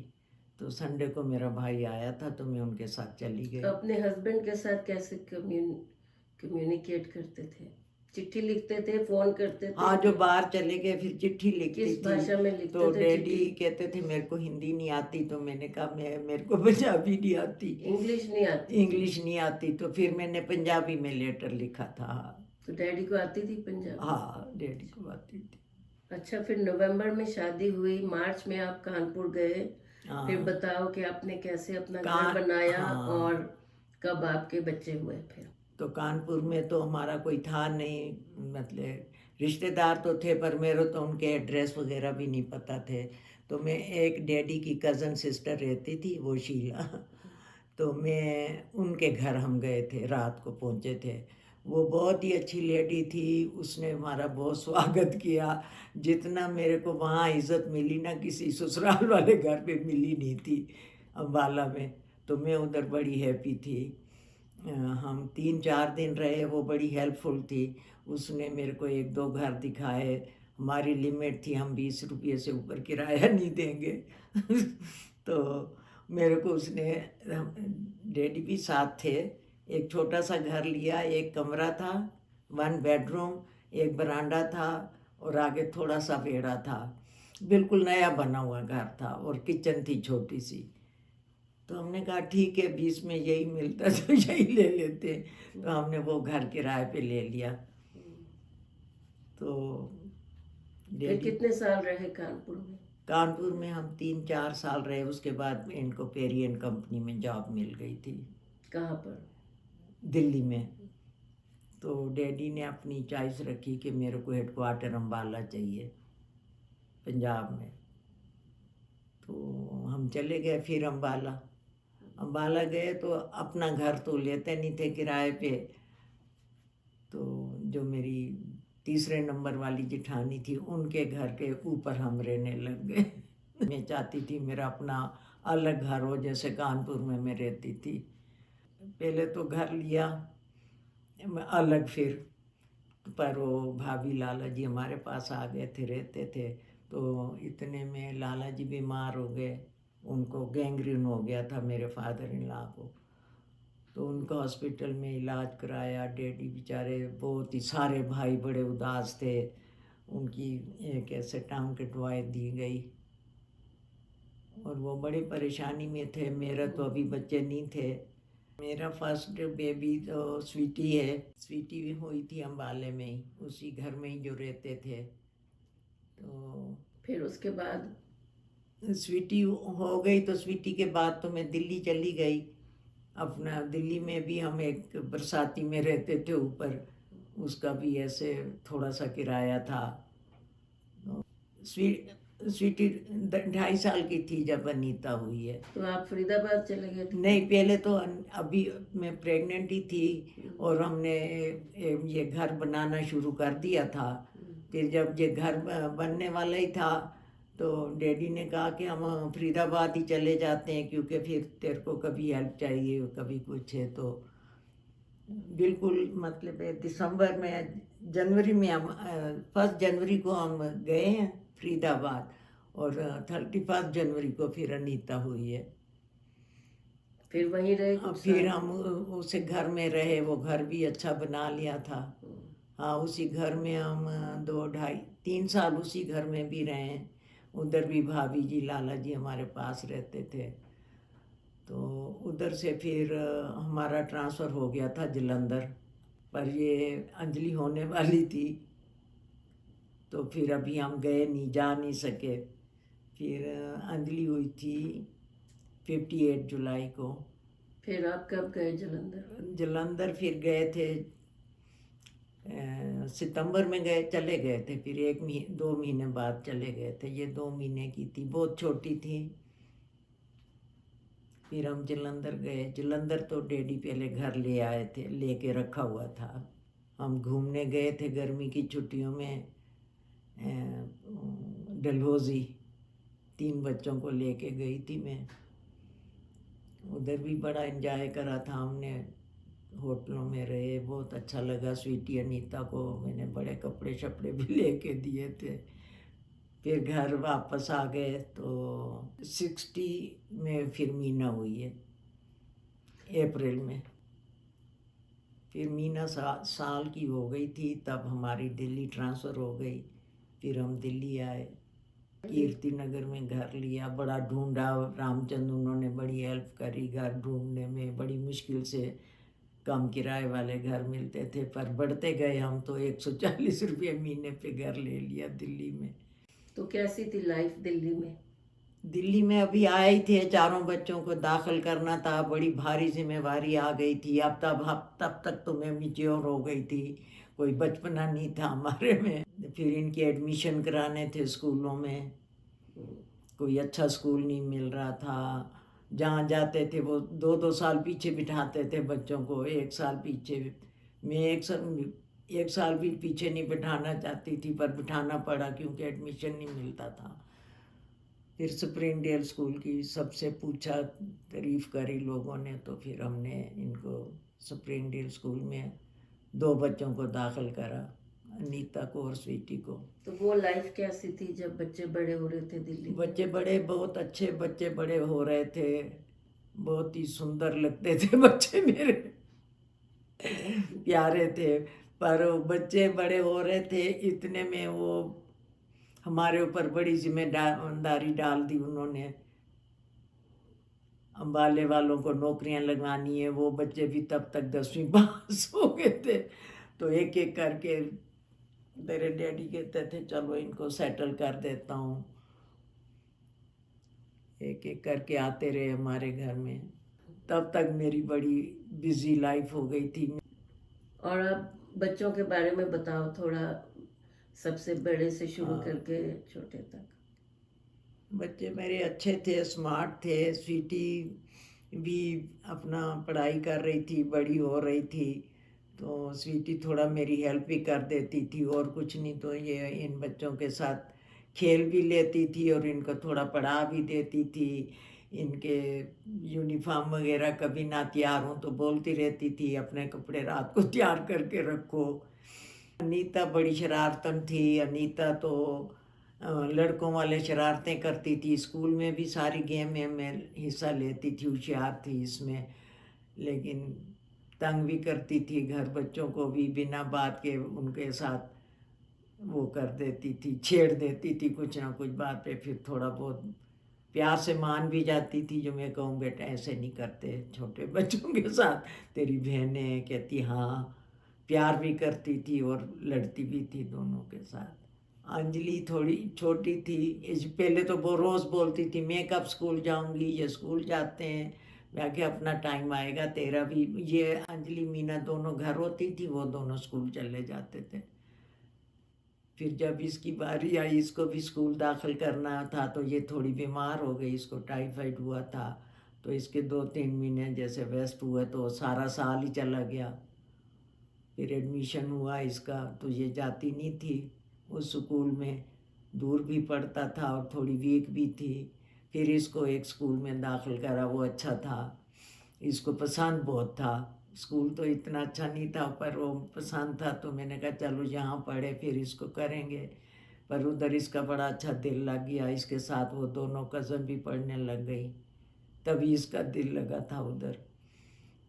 तो संडे को मेरा भाई आया था तो मैं उनके साथ चली गई। अपने हस्बैंड के साथ कैसे कम्युनिकेट करते थे? चिट्ठी लिखते थे, फोन करते थे? हाँ, जो बाहर चले गए फिर चिट्ठी लिखती किस थी। भाषा में लिखते तो थे डैडी चिट्ठी? कहते थे मेरे को हिंदी नहीं आती, तो मैंने कहा मेरे को पंजाबी नहीं आती, इंग्लिश नहीं आती? इंग्लिश नहीं आती, तो फिर मैंने पंजाबी में लेटर लिखा था। तो डैडी को आती थी पंजाबी? हाँ, डैडी को आती थी। अच्छा, फिर नवंबर में शादी हुई, मार्च में आप कानपुर गए। हाँ, फिर बताओ कि आपने कैसे अपना कान- घर बनाया हाँ। और कब आपके बच्चे हुए फिर? तो कानपुर में तो हमारा कोई था नहीं, मतलब रिश्तेदार तो थे पर मेरे तो उनके एड्रेस वगैरह भी नहीं पता थे। तो मैं एक डैडी की कज़न सिस्टर रहती थी, वो शीला, तो मैं उनके घर हम गए थे, रात को पहुँचे थे। वो बहुत ही अच्छी लेडी थी, उसने हमारा बहुत स्वागत किया। जितना मेरे को वहाँ इज़्ज़त मिली ना, किसी ससुराल वाले घर पे मिली नहीं थी अम्बाला में, तो मैं उधर बड़ी हैप्पी थी। हम 3-4 दिन रहे, वो बड़ी हेल्पफुल थी। उसने मेरे को 1-2 घर दिखाए। हमारी लिमिट थी, हम 20 रुपये से ऊपर किराया नहीं देंगे। तो मेरे को उसने, डैडी भी साथ थे, एक छोटा सा घर लिया, एक कमरा था, 1 बेडरूम, एक बरांडा था और आगे थोड़ा सा वेड़ा था। बिल्कुल नया बना हुआ घर था और किचन थी छोटी सी। तो हमने कहा ठीक है, 20 में यही मिलता तो यही ले लेते। तो हमने वो घर किराए पे ले लिया। तो फिर डैडी कितने साल रहे कानपुर में? कानपुर में हम 3-4 साल रहे, उसके बाद इनको पेरियन कंपनी में जॉब मिल गई थी, कहाँ पर? दिल्ली में। तो डैडी ने अपनी चॉइस रखी कि मेरे को हेडक्वार्टर अम्बाला चाहिए, पंजाब में। तो हम चले गए फिर अम्बाला गए, तो अपना घर तो लेते नहीं थे किराए पे। तो जो मेरी तीसरे नंबर वाली जिठानी थी, उनके घर के ऊपर हम रहने लग गए। मैं चाहती थी मेरा अपना अलग घर हो, जैसे कानपुर में मैं रहती थी। पहले तो घर लिया अलग, फिर पर वो भाभी लाला जी हमारे पास आ गए थे, रहते थे। तो इतने में लाला जी बीमार हो गए, उनको गैंग्रीन हो गया था मेरे फादर इन लॉ को। तो उनका हॉस्पिटल में इलाज कराया। डैडी बेचारे बहुत ही, सारे भाई बड़े उदास थे। उनकी एक ऐसे टांग कटवाई दी गई और वो बड़ी परेशानी में थे। मेरा तो अभी बच्चे नहीं थे। मेरा फर्स्ट बेबी तो स्वीटी है। स्वीटी भी हुई थी अम्बाले में ही, उसी घर में ही जो रहते थे। तो फिर उसके बाद स्वीटी हो गई, तो स्वीटी के बाद तो मैं दिल्ली चली गई। अपना दिल्ली में भी हम एक बरसाती में रहते थे ऊपर, उसका भी ऐसे थोड़ा सा किराया था। स्वीटी 2.5 साल की थी जब अनीता हुई है। तो आप फरीदाबाद चले गए थे? नहीं, पहले तो अभी मैं प्रेग्नेंट ही थी और हमने ये घर बनाना शुरू कर दिया था। फिर जब ये घर बनने वाला ही था तो डैडी ने कहा कि हम फरीदाबाद ही चले जाते हैं, क्योंकि फिर तेरे को कभी हेल्प चाहिए कभी कुछ है। तो बिल्कुल मतलब दिसंबर में, जनवरी में हम 1 जनवरी को हम गए हैं फरीदाबाद और 31 जनवरी को फिर अनीता हुई है। फिर वहीं रहे अब कुछ फिर साल? हम उसे घर में रहे, वो घर भी अच्छा बना लिया था। हाँ, उसी घर में हम 2 ढाई 3 साल उसी घर में भी रहे हैं। उधर भी भाभी जी लाला जी हमारे पास रहते थे। तो उधर से फिर हमारा ट्रांसफ़र हो गया था जलंधर, पर ये अंजलि होने वाली थी तो फिर अभी हम गए नहीं, जा नहीं सके। फिर अंजलि हुई थी 58 जुलाई को। फिर आप कब गए जलंधर? जलंधर फिर गए थे सितंबर में चले गए थे। फिर 2 महीने बाद चले गए थे। ये 2 महीने की थी, बहुत छोटी थी। फिर हम जलंधर गए। जलंधर तो डैडी पहले घर ले आए थे, लेके रखा हुआ था। हम घूमने गए थे गर्मी की छुट्टियों में डलहौजी। 3 बच्चों को लेके गई थी मैं। उधर भी बड़ा एंजॉय करा था हमने, होटलों में रहे, बहुत अच्छा लगा। स्वीटी अनीता को मैंने बड़े कपड़े शपड़े भी लेके दिए थे। फिर घर वापस आ गए तो 60 में फिर मीना हुई है, अप्रैल में। फिर मीना साल की हो गई थी तब हमारी दिल्ली ट्रांसफ़र हो गई। फिर हम दिल्ली आए, कीर्ति नगर में घर लिया। बड़ा ढूंढा, रामचंद्र उन्होंने बड़ी हेल्प करी घर ढूंढने में। बड़ी मुश्किल से कम किराए वाले घर मिलते थे, पर बढ़ते गए हम तो 140 रुपये महीने पे घर ले लिया दिल्ली में। तो कैसी थी लाइफ दिल्ली में? दिल्ली में अभी आए ही थे, 4 बच्चों को दाखिल करना था, बड़ी भारी जिम्मेवारी आ गई थी। अब तब तक तो मैं मैच्योर हो गई थी, कोई बचपना नहीं था हमारे में। फिर इनके एडमिशन कराने थे स्कूलों में, कोई अच्छा स्कूल नहीं मिल रहा था। जहाँ जाते थे वो 2-2 साल पीछे बिठाते थे बच्चों को, 1 साल पीछे। मैं 1 साल भी पीछे नहीं बिठाना चाहती थी, पर बिठाना पड़ा क्योंकि एडमिशन नहीं मिलता था। फिर स्प्रिंगडेल स्कूल की सबसे पूछा, तारीफ़ करी लोगों ने, तो फिर हमने इनको स्प्रिंगडेल स्कूल में 2 बच्चों को दाखिल करा, अनीता को और स्वीटी को। तो वो लाइफ कैसी थी जब बच्चे बड़े हो रहे थे दिल्ली में? बच्चे बड़े, बहुत अच्छे बच्चे बड़े हो रहे थे, बहुत ही सुंदर लगते थे बच्चे मेरे, प्यारे थे। पर वो बच्चे बड़े हो रहे थे, इतने में वो हमारे ऊपर बड़ी जिम्मेदारी डाल दी उन्होंने। अम्बाले वालों को नौकरियां लगवानी है, वो बच्चे भी तब तक 10वीं पास हो गए थे। तो एक एक करके मेरे डैडी कहते थे चलो इनको सेटल कर देता हूँ। एक एक करके आते रहे हमारे घर में। तब तक मेरी बड़ी बिजी लाइफ हो गई थी। और अब बच्चों के बारे में बताओ थोड़ा, सबसे बड़े से शुरू करके छोटे तक। बच्चे मेरे अच्छे थे, स्मार्ट थे। स्वीटी भी अपना पढ़ाई कर रही थी, बड़ी हो रही थी, तो स्वीटी थोड़ा मेरी हेल्प भी कर देती थी। और कुछ नहीं तो ये इन बच्चों के साथ खेल भी लेती थी और इनको थोड़ा पढ़ा भी देती थी। इनके यूनिफॉर्म वगैरह कभी ना तैयार हों तो बोलती रहती थी अपने कपड़े रात को तैयार करके रखो। अनीता बड़ी शरारतन थी। अनीता तो लड़कों वाले शरारतें करती थी। स्कूल में भी सारी गेम में हिस्सा लेती थी, होशियार थी इसमें, लेकिन तंग भी करती थी। घर बच्चों को भी बिना बात के उनके साथ वो कर देती थी, छेड़ देती थी कुछ ना कुछ बात पे। फिर थोड़ा बहुत प्यार से मान भी जाती थी, जो मैं कहूँ बेटा ऐसे नहीं करते छोटे बच्चों के साथ, तेरी बहनें कहती हाँ। प्यार भी करती थी और लड़ती भी थी दोनों के साथ। अंजलि थोड़ी छोटी थी, पहले तो वो रोज़ बोलती थी मैं कब स्कूल जाऊंगी, ये स्कूल जाते हैं। मैं क्या अपना टाइम आएगा तेरा भी। ये अंजलि मीना दोनों घर होती थी, वो दोनों स्कूल चले जाते थे। फिर जब इसकी बारी आई, इसको भी स्कूल दाखिल करना था, तो ये थोड़ी बीमार हो गई, इसको टाइफाइड हुआ था। तो इसके 2-3 महीने जैसे वेस्ट हुए, तो सारा साल ही चला गया। फिर एडमिशन हुआ इसका, तो ये जाती नहीं थी उस स्कूल में, दूर भी पड़ता था और थोड़ी वीक भी थी। फिर इसको एक स्कूल में दाखिल करा, वो अच्छा था, इसको पसंद बहुत था। स्कूल तो इतना अच्छा नहीं था, पर वो पसंद था, तो मैंने कहा चलो यहाँ पढ़े, फिर इसको करेंगे। पर उधर इसका बड़ा अच्छा दिल लग गया, इसके साथ वो दोनों कज़न भी पढ़ने लग गई, तभी इसका दिल लगा था उधर,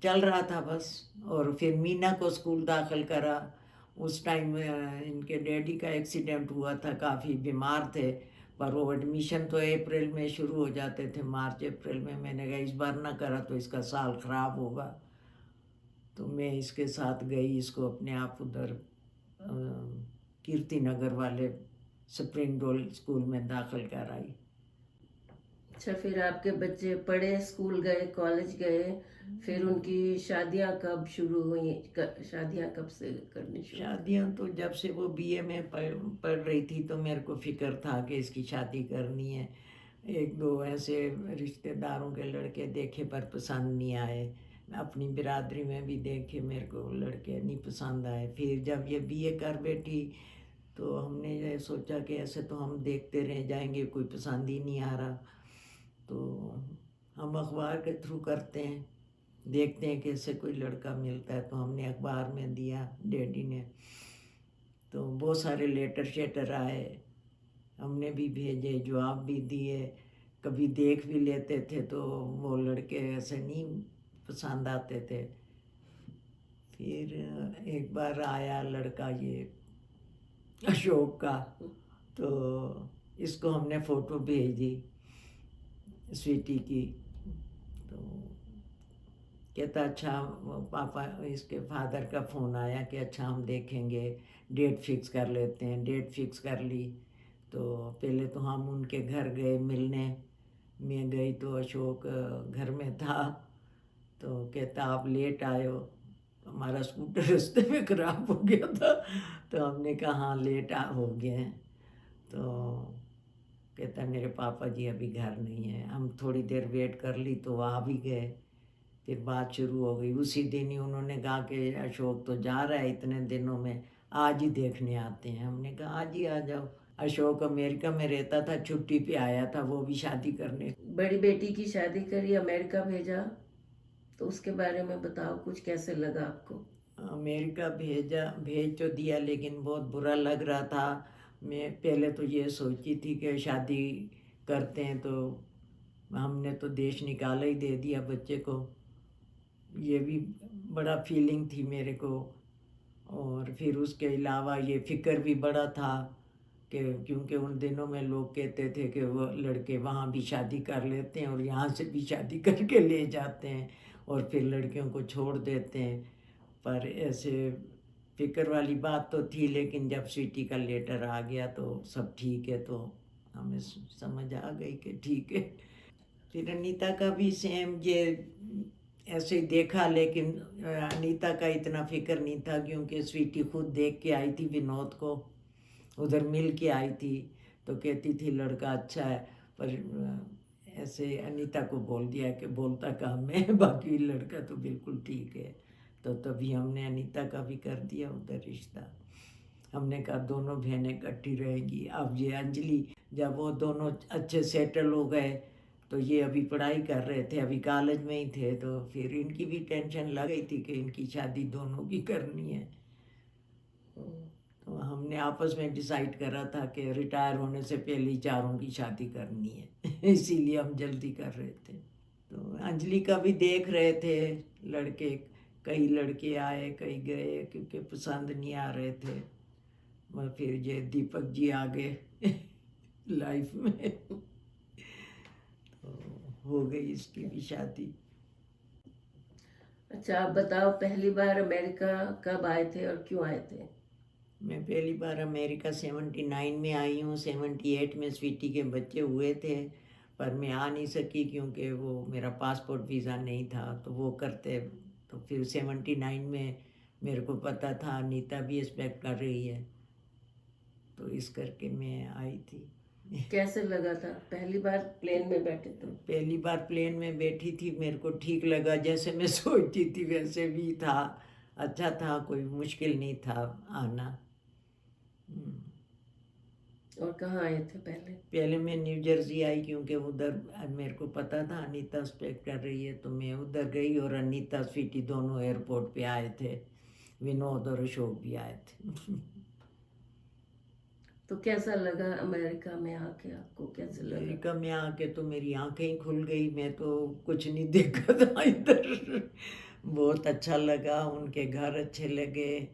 चल रहा था बस। और फिर मीना को स्कूल दाखिल करा। उस टाइम इनके डैडी का एक्सीडेंट हुआ था, काफ़ी बीमार थे, पर वो एडमिशन तो अप्रैल में शुरू हो जाते थे, मार्च अप्रैल में। मैंने कहा इस बार ना करा तो इसका साल ख़राब होगा, तो मैं इसके साथ गई, इसको अपने आप उधर कीर्ति नगर वाले स्प्रिंग डोल स्कूल में दाखिल कराई। अच्छा, फिर आपके बच्चे पढ़े, स्कूल गए, कॉलेज गए, फिर उनकी शादियां कब शुरू हुई? शादियां कब से करनी शुरू? शादियाँ तो जब से वो बीए में पढ़ रही थी, तो मेरे को फिक्र था कि इसकी शादी करनी है। 1-2 ऐसे रिश्तेदारों के लड़के देखे, पर पसंद नहीं आए। अपनी बिरादरी में भी देखे, मेरे को लड़के नहीं पसंद आए। फिर जब ये बीए कर बैठी, तो हमने ये सोचा कि ऐसे तो हम देखते रह जाएंगे, कोई पसंद ही नहीं आ रहा। तो हम अखबार के थ्रू करते हैं, देखते हैं कैसे कोई लड़का मिलता है, तो हमने अखबार में दिया डैडी ने, तो बहुत सारे लेटर शेटर आए, हमने भी भेजे, जवाब भी दिए, कभी देख भी लेते थे, तो वो लड़के ऐसे नहीं पसंद आते थे। फिर एक बार आया लड़का, ये अशोक का, तो इसको हमने फ़ोटो भेजी स्वीटी की, तो कहता अच्छा। पापा, इसके फादर का फ़ोन आया कि अच्छा हम देखेंगे, डेट फिक्स कर लेते हैं। डेट फिक्स कर ली, तो पहले तो हम उनके घर गए मिलने। मैं गई तो अशोक घर में था, तो कहता आप लेट आए हो, हमारा स्कूटर रास्ते में ख़राब हो गया था। तो हमने कहा हाँ लेट हो गए हैं। तो कहता मेरे पापा जी अभी घर नहीं है। हम थोड़ी देर वेट कर ली, तो वहाँ भी गए, फिर बात शुरू हो गई। उसी दिन ही उन्होंने कहा कि अशोक तो जा रहा है इतने दिनों में, आज ही देखने आते हैं। हमने कहा आज ही आ जाओ। अशोक अमेरिका में रहता था, छुट्टी पे आया था, वो भी शादी करने। बड़ी बेटी की शादी करी, अमेरिका भेजा, तो उसके बारे में बताओ कुछ, कैसे लगा आपको? अमेरिका भेज तो दिया, लेकिन बहुत बुरा लग रहा था। मैं पहले तो ये सोची थी कि शादी करते हैं, तो हमने तो देश निकाला ही, दे दिया बच्चे को। ये भी बड़ा फीलिंग थी मेरे को। और फिर उसके अलावा ये फ़िक्र भी बड़ा था कि क्योंकि उन दिनों में लोग कहते थे कि वो लड़के वहाँ भी शादी कर लेते हैं और यहाँ से भी शादी करके ले जाते हैं और फिर लड़कियों को छोड़ देते हैं। पर ऐसे फ़िक्र वाली बात तो थी, लेकिन जब स्वीटी का लेटर आ गया तो सब ठीक है, तो हमें समझ आ गई कि ठीक है। फिर अनीता का भी सेम, ये ऐसे ही देखा, लेकिन अनीता का इतना फिक्र नहीं था, क्योंकि स्वीटी खुद देख के आई थी विनोद को, उधर मिल के आई थी, तो कहती थी लड़का अच्छा है। पर ऐसे अनीता को बोल दिया कि बोलता काम है, बाकी लड़का तो बिल्कुल ठीक है। तो तभी हमने अनीता का भी कर दिया उधर रिश्ता। हमने कहा दोनों बहनें इकट्ठी रहेंगी। अब ये अंजलि, जब वो दोनों अच्छे सेटल हो गए, तो ये अभी पढ़ाई कर रहे थे, अभी कॉलेज में ही थे, तो फिर इनकी भी टेंशन लग गई थी कि इनकी शादी दोनों की करनी है। तो हमने आपस में डिसाइड करा था कि रिटायर होने से पहले ही चारों की शादी करनी है। इसीलिए हम जल्दी कर रहे थे। तो अंजलि का भी देख रहे थे लड़के, कई लड़के आए कई गए, क्योंकि पसंद नहीं आ रहे थे। और फिर ये दीपक जी आ गए लाइफ में, तो हो गई इसकी भी शादी। अच्छा, आप बताओ पहली बार अमेरिका कब आए थे और क्यों आए थे? मैं पहली बार अमेरिका 79 में आई हूँ। 78 में स्वीटी के बच्चे हुए थे, पर मैं आ नहीं सकी क्योंकि वो मेरा पासपोर्ट वीज़ा नहीं था, तो वो करते। तो फिर 79 में मेरे को पता था अनीता भी एक्सपेक्ट कर रही है, तो इस करके मैं आई थी। कैसे लगा था पहली बार प्लेन में बैठे तो? पहली बार प्लेन में बैठी थी, मेरे को ठीक लगा, जैसे मैं सोचती थी वैसे भी था, अच्छा था, कोई मुश्किल नहीं था आना। और कहाँ आए थे पहले? पहले मैं न्यू जर्सी आई, क्योंकि उधर मेरे को पता था अनीता स्पेक्ट कर रही है, तो मैं उधर गई और अनीता स्वीटी दोनों एयरपोर्ट पे आए थे, विनोद और अशोक भी आए थे। तो कैसा लगा अमेरिका में आके, आपको कैसे लगा? अमेरिका में आके तो मेरी आंखें ही खुल गई, मैं तो कुछ नहीं देखा था इधर। बहुत अच्छा लगा, उनके घर अच्छे लगे,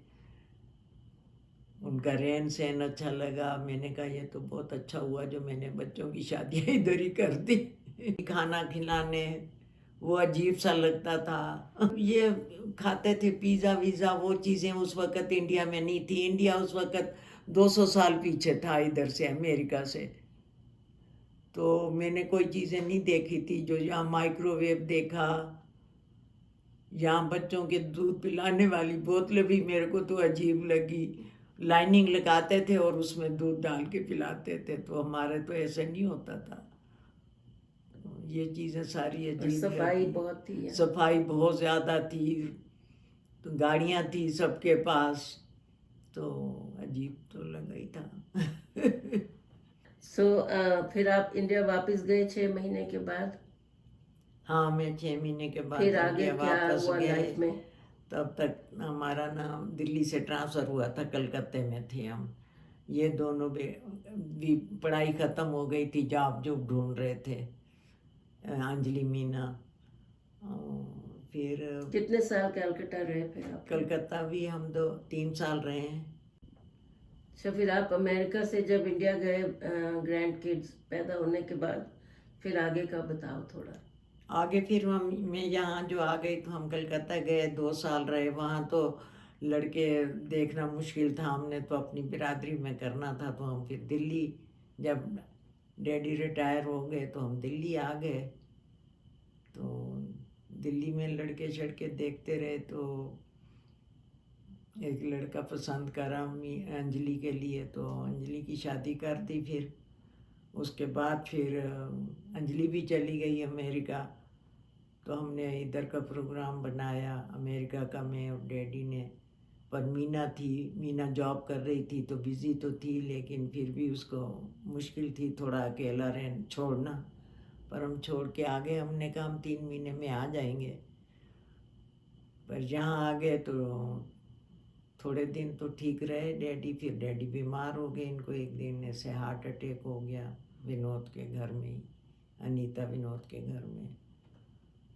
उनका रहन सहन अच्छा लगा। मैंने कहा ये तो बहुत अच्छा हुआ जो मैंने बच्चों की शादियाँ इधर ही कर दी। खाना खिलाने वो अजीब सा लगता था, ये खाते थे पिज़्ज़ा वीज़ा, वो चीज़ें उस वक़्त इंडिया में नहीं थी। इंडिया उस वक़्त 200 साल पीछे था इधर से, अमेरिका से। तो मैंने कोई चीज़ें नहीं देखी थी, जो यहाँ माइक्रोवेव देखा, यहाँ बच्चों के दूध पिलाने वाली बोतलें भी मेरे को तो अजीब लगी। लाइनिंग लगाते थे और उसमें दूध डाल के पिलाते थे, तो हमारे तो ऐसे नहीं होता था। ये चीज़ें सारी और अजीब सफाई लगी। बहुत थी यहाँ। सफाई बहुत ज़्यादा थी, तो गाड़ियाँ थी सबके पास, तो अजीब तो लगा ही था। फिर आप इंडिया वापस गए 6 महीने के बाद? हाँ, मैं 6 महीने के बाद फिर आगे इंडिया क्या वापस हुआ गए। लाइफ में? तब तक हमारा ना दिल्ली से ट्रांसफ़र हुआ था, कलकत्ते में थे हम। ये दोनों भी पढ़ाई ख़त्म हो गई थी, जॉब जो ढूंढ रहे थे, अंजलि मीना। फिर कितने साल कलकत्ता रहे फिर आप? कलकत्ता भी हम 2-3 साल रहे हैं। अच्छा, फिर आप अमेरिका से जब इंडिया गए ग्रैंड किड्स पैदा होने के बाद, फिर आगे का बताओ थोड़ा। आगे फिर मैं यहाँ जो आ गई तो हम कलकत्ता गए, 2 साल रहे वहाँ। तो लड़के देखना मुश्किल था, हमने तो अपनी बिरादरी में करना था, तो हम फिर दिल्ली, जब डैडी रिटायर हो गए तो हम दिल्ली आ गए। तो दिल्ली में लड़के शड़के देखते रहे, तो एक लड़का पसंद करा अंजलि के लिए, तो अंजलि की शादी कर दी। फिर उसके बाद फिर अंजलि भी चली गई अमेरिका, तो हमने इधर का प्रोग्राम बनाया अमेरिका का, मैं और डैडी ने। पर मीना जॉब कर रही थी, तो बिज़ी तो थी, लेकिन फिर भी उसको मुश्किल थी थोड़ा अकेला रहना छोड़ना, पर हम छोड़ के आ गए। हमने कहा हम 3 महीने में आ जाएंगे, पर यहाँ आ गए तो थोड़े दिन तो ठीक रहे डैडी। फिर डैडी बीमार हो गए, इनको एक दिन ऐसे हार्ट अटैक हो गया विनोद के घर में ही, अनीता विनोद के घर में।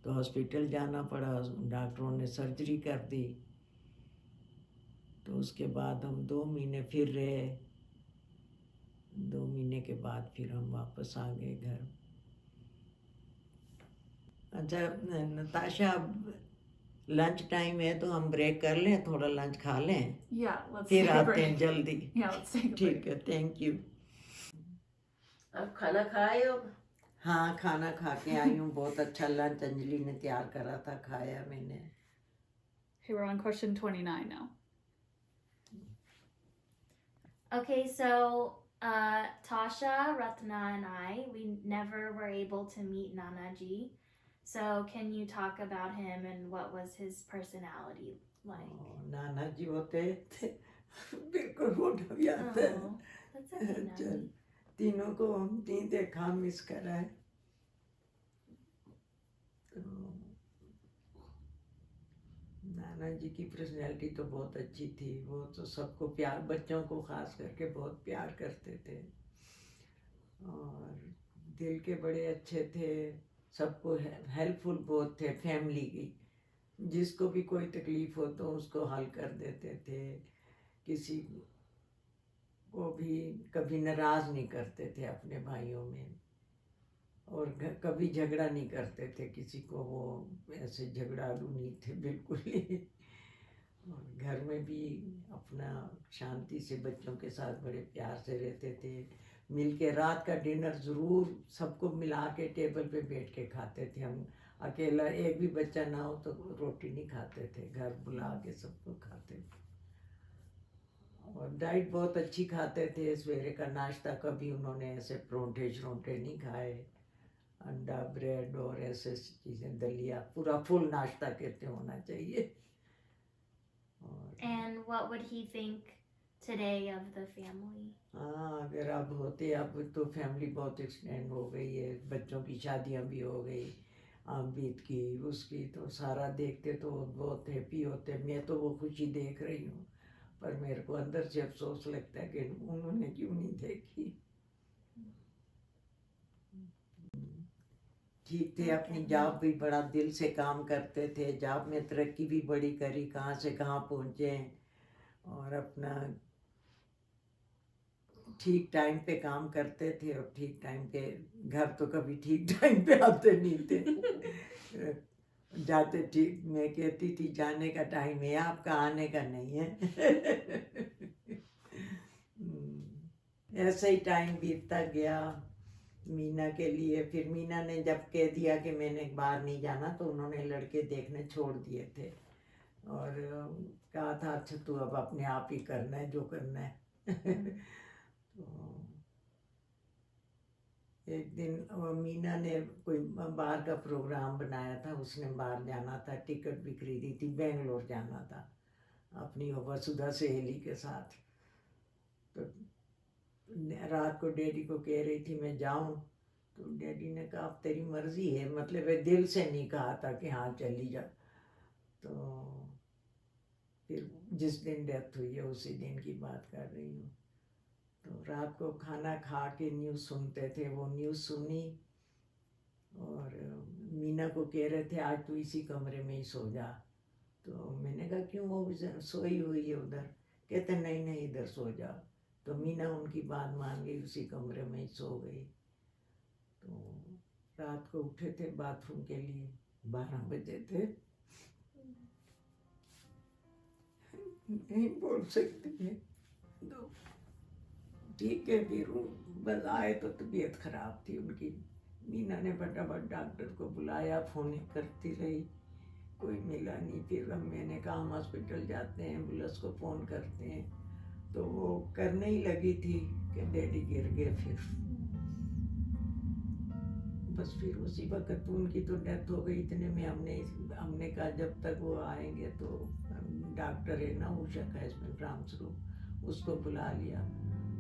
तो हॉस्पिटल जाना पड़ा, डॉक्टरों ने सर्जरी कर दी। तो उसके बाद हम 2 महीने फिर रहे, 2 महीने के बाद फिर हम वापस आ गए घर। अच्छा नताशा, लंच टाइम है तो हम ब्रेक कर लें, थोड़ा लंच खा लें, Yeah, let's फिर take a आते हैं break. जल्दी। Yeah, let's take a break. ठीक है, थैंक यू। आप खाना खाए हो? हाँ, खाना खा के आई हूँ, बहुत अच्छा लंच अंजलि ने तैयार करा था, खाया मैंने। Okay, we're on question 29 now. Okay, so Tasha, Ratna, and we never were able to meet Nanaji. So can you talk about him and what was his personality like? नाना जी होते थे, बिल्कुल फोटो भी आता है। Oh, that's okay, चल, Nani. तीनों को हम नहीं देखा, मिस करा है। तो नाना जी की पर्सनैलिटी तो बहुत अच्छी थी, वो तो सबको प्यार, बच्चों को खास करके बहुत प्यार करते थे, और दिल के बड़े अच्छे थे, सबको हेल्पफुल बहुत थे। फैमिली की जिसको भी कोई तकलीफ हो तो उसको हल कर देते थे, किसी को भी कभी नाराज़ नहीं करते थे अपने भाइयों में, और कभी झगड़ा नहीं करते थे किसी को, वो ऐसे झगड़ालू नहीं थे बिल्कुल ही। और घर में भी अपना शांति से बच्चों के साथ बड़े प्यार से रहते थे। मिल के रात का डिनर ज़रूर सबको मिला के टेबल पे बैठ के खाते थे हम। अकेला एक भी बच्चा ना हो तो रोटी नहीं खाते थे, घर बुला के सबको खाते थे। और डाइट बहुत अच्छी खाते थे। सवेरे का नाश्ता कभी उन्होंने ऐसे परोंठे शरोंठे नहीं खाए, अंडा ब्रेड और ऐसे चीज़ें, दलिया, पूरा फुल नाश्ता कहते होना चाहिए। और And what would he think today of the family? हाँ, अगर अब होते, अब तो फैमिली बहुत एक्सटेंड हो गई है, बच्चों की शादियाँ भी हो गई, आबिद की उसकी, तो सारा देखते तो बहुत हैप्पी होते। मैं तो वो खुशी देख रही हूँ, पर मेरे को अंदर से अफसोस लगता है कि उन्होंने क्यों नहीं देखी। ठीक थे, अपनी जॉब भी बड़ा दिल से काम करते थे, जॉब में तरक्की भी बड़ी करी, कहाँ से कहाँ पहुँचे, और अपना ठीक टाइम पे काम करते थे, और ठीक टाइम पे घर तो कभी ठीक टाइम पे आते नहीं थे। जाते ठीक, मैं कहती थी जाने का टाइम है आपका, आने का नहीं है। ऐसे ही टाइम बीतता गया मीना के लिए। फिर मीना ने जब कह दिया कि मैंने बाहर नहीं जाना, तो उन्होंने लड़के देखने छोड़ दिए थे, और कहा था अच्छा तू अब अपने आप ही करना है जो करना है। तो एक दिन मीना ने कोई बाहर का प्रोग्राम बनाया था, उसने बाहर जाना था, टिकट भी खरीदी थी, बेंगलोर जाना था अपनी वसुधा सहेली के साथ। तो रात को डैडी को कह रही थी मैं जाऊं, तो डैडी ने कहा अब तेरी मर्जी है, मतलब वे दिल से नहीं कहा था कि हाँ चली जा। तो फिर जिस दिन डेथ हुई है उसी दिन की बात कर रही हूँ। तो रात को खाना खा के न्यूज़ सुनते थे, वो न्यूज़ सुनी, और मीना को कह रहे थे आज तू इसी कमरे में ही सो जा। तो मैंने कहा क्यों, वो सोई हुई है उधर। कहते नहीं नहीं इधर सो जा। तो मीना उनकी बात मान गई, उसी कमरे में ही सो गई। तो रात को उठे थे बाथरूम के लिए, 12 बजे थे। नहीं बोल सकते हैं तो ठीक है। फिर बस आए तो तबीयत खराब थी उनकी। मीना ने फटाफट डॉक्टर को बुलाया, फ़ोन करती रही, कोई मिला नहीं। फिर हम, मैंने कहा हम हॉस्पिटल जाते हैं, एम्बुलेंस को फ़ोन करते हैं। तो वो करने ही लगी थी कि डैडी गिर गए। फिर बस फिर उसी वक्त उनकी तो डेथ हो गई। इतने में हमने कहा जब तक वो आएंगे, तो डॉक्टर है ना उषा का इसमें रामस्वरूप, उसको बुला लिया।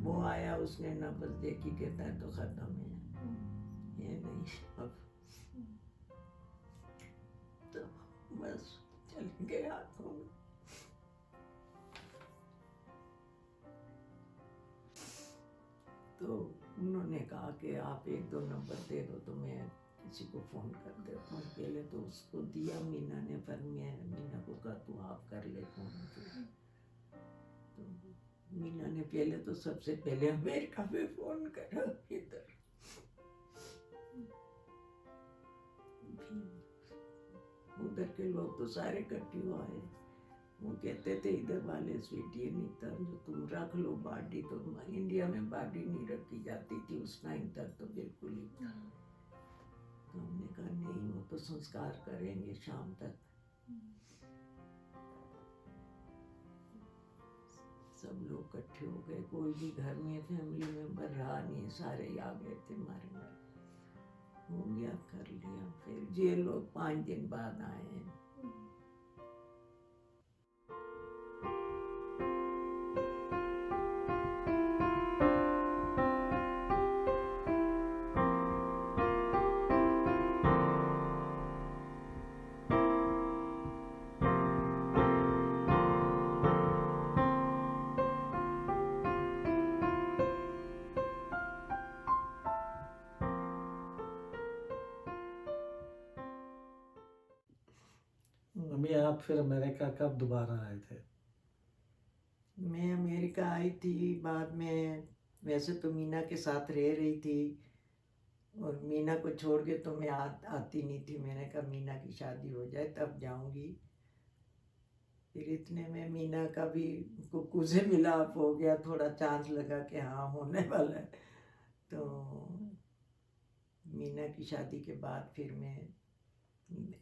वो आया, उसने नब्ज देखी, कहता है तो ख़त्म है, ये नहीं अब। तो बस चल गए हाथों में। तो उन्होंने कहा कि आप 1-2 नंबर दे दो तो मैं किसी को फ़ोन कर देता हूँ। पहले तो उसको दिया मीना ने, पर मैं मीना को कहा तू आप कर ले फ़ोन। तो मीना ने पहले तो सबसे पहले अमेरिका में फ़ोन करा, इधर उधर के लोग तो सारे इकट्ठे आए। वो कहते थे इधर वाले स्वीटी नहीं था, जो तुम रख लो बाडी। तो इंडिया में बाडी नहीं रखी जाती थी उस टाइम तक, तो बिल्कुल ही था। तो हमने कहा नहीं, वो तो संस्कार करेंगे शाम तक। सब लोग इकट्ठे हो गए, कोई भी घर में फैमिली मेंबर रहा नहीं, सारे ही आ गए थे हमारे घर। हो गया, कर लिया। फिर ये लोग 5 दिन बाद आए हैं। अभी आप फिर अमेरिका कब दोबारा आए थे? मैं अमेरिका आई थी बाद में। वैसे तो मीना के साथ रह रही थी, और मीना को छोड़ के तो मैं आती नहीं थी। मैंने कहा मीना की शादी हो जाए तब जाऊंगी। फिर इतने में मीना का भी कुकू से मिलाप हो गया, थोड़ा चांस लगा कि हाँ होने वाला है। तो मीना की शादी के बाद फिर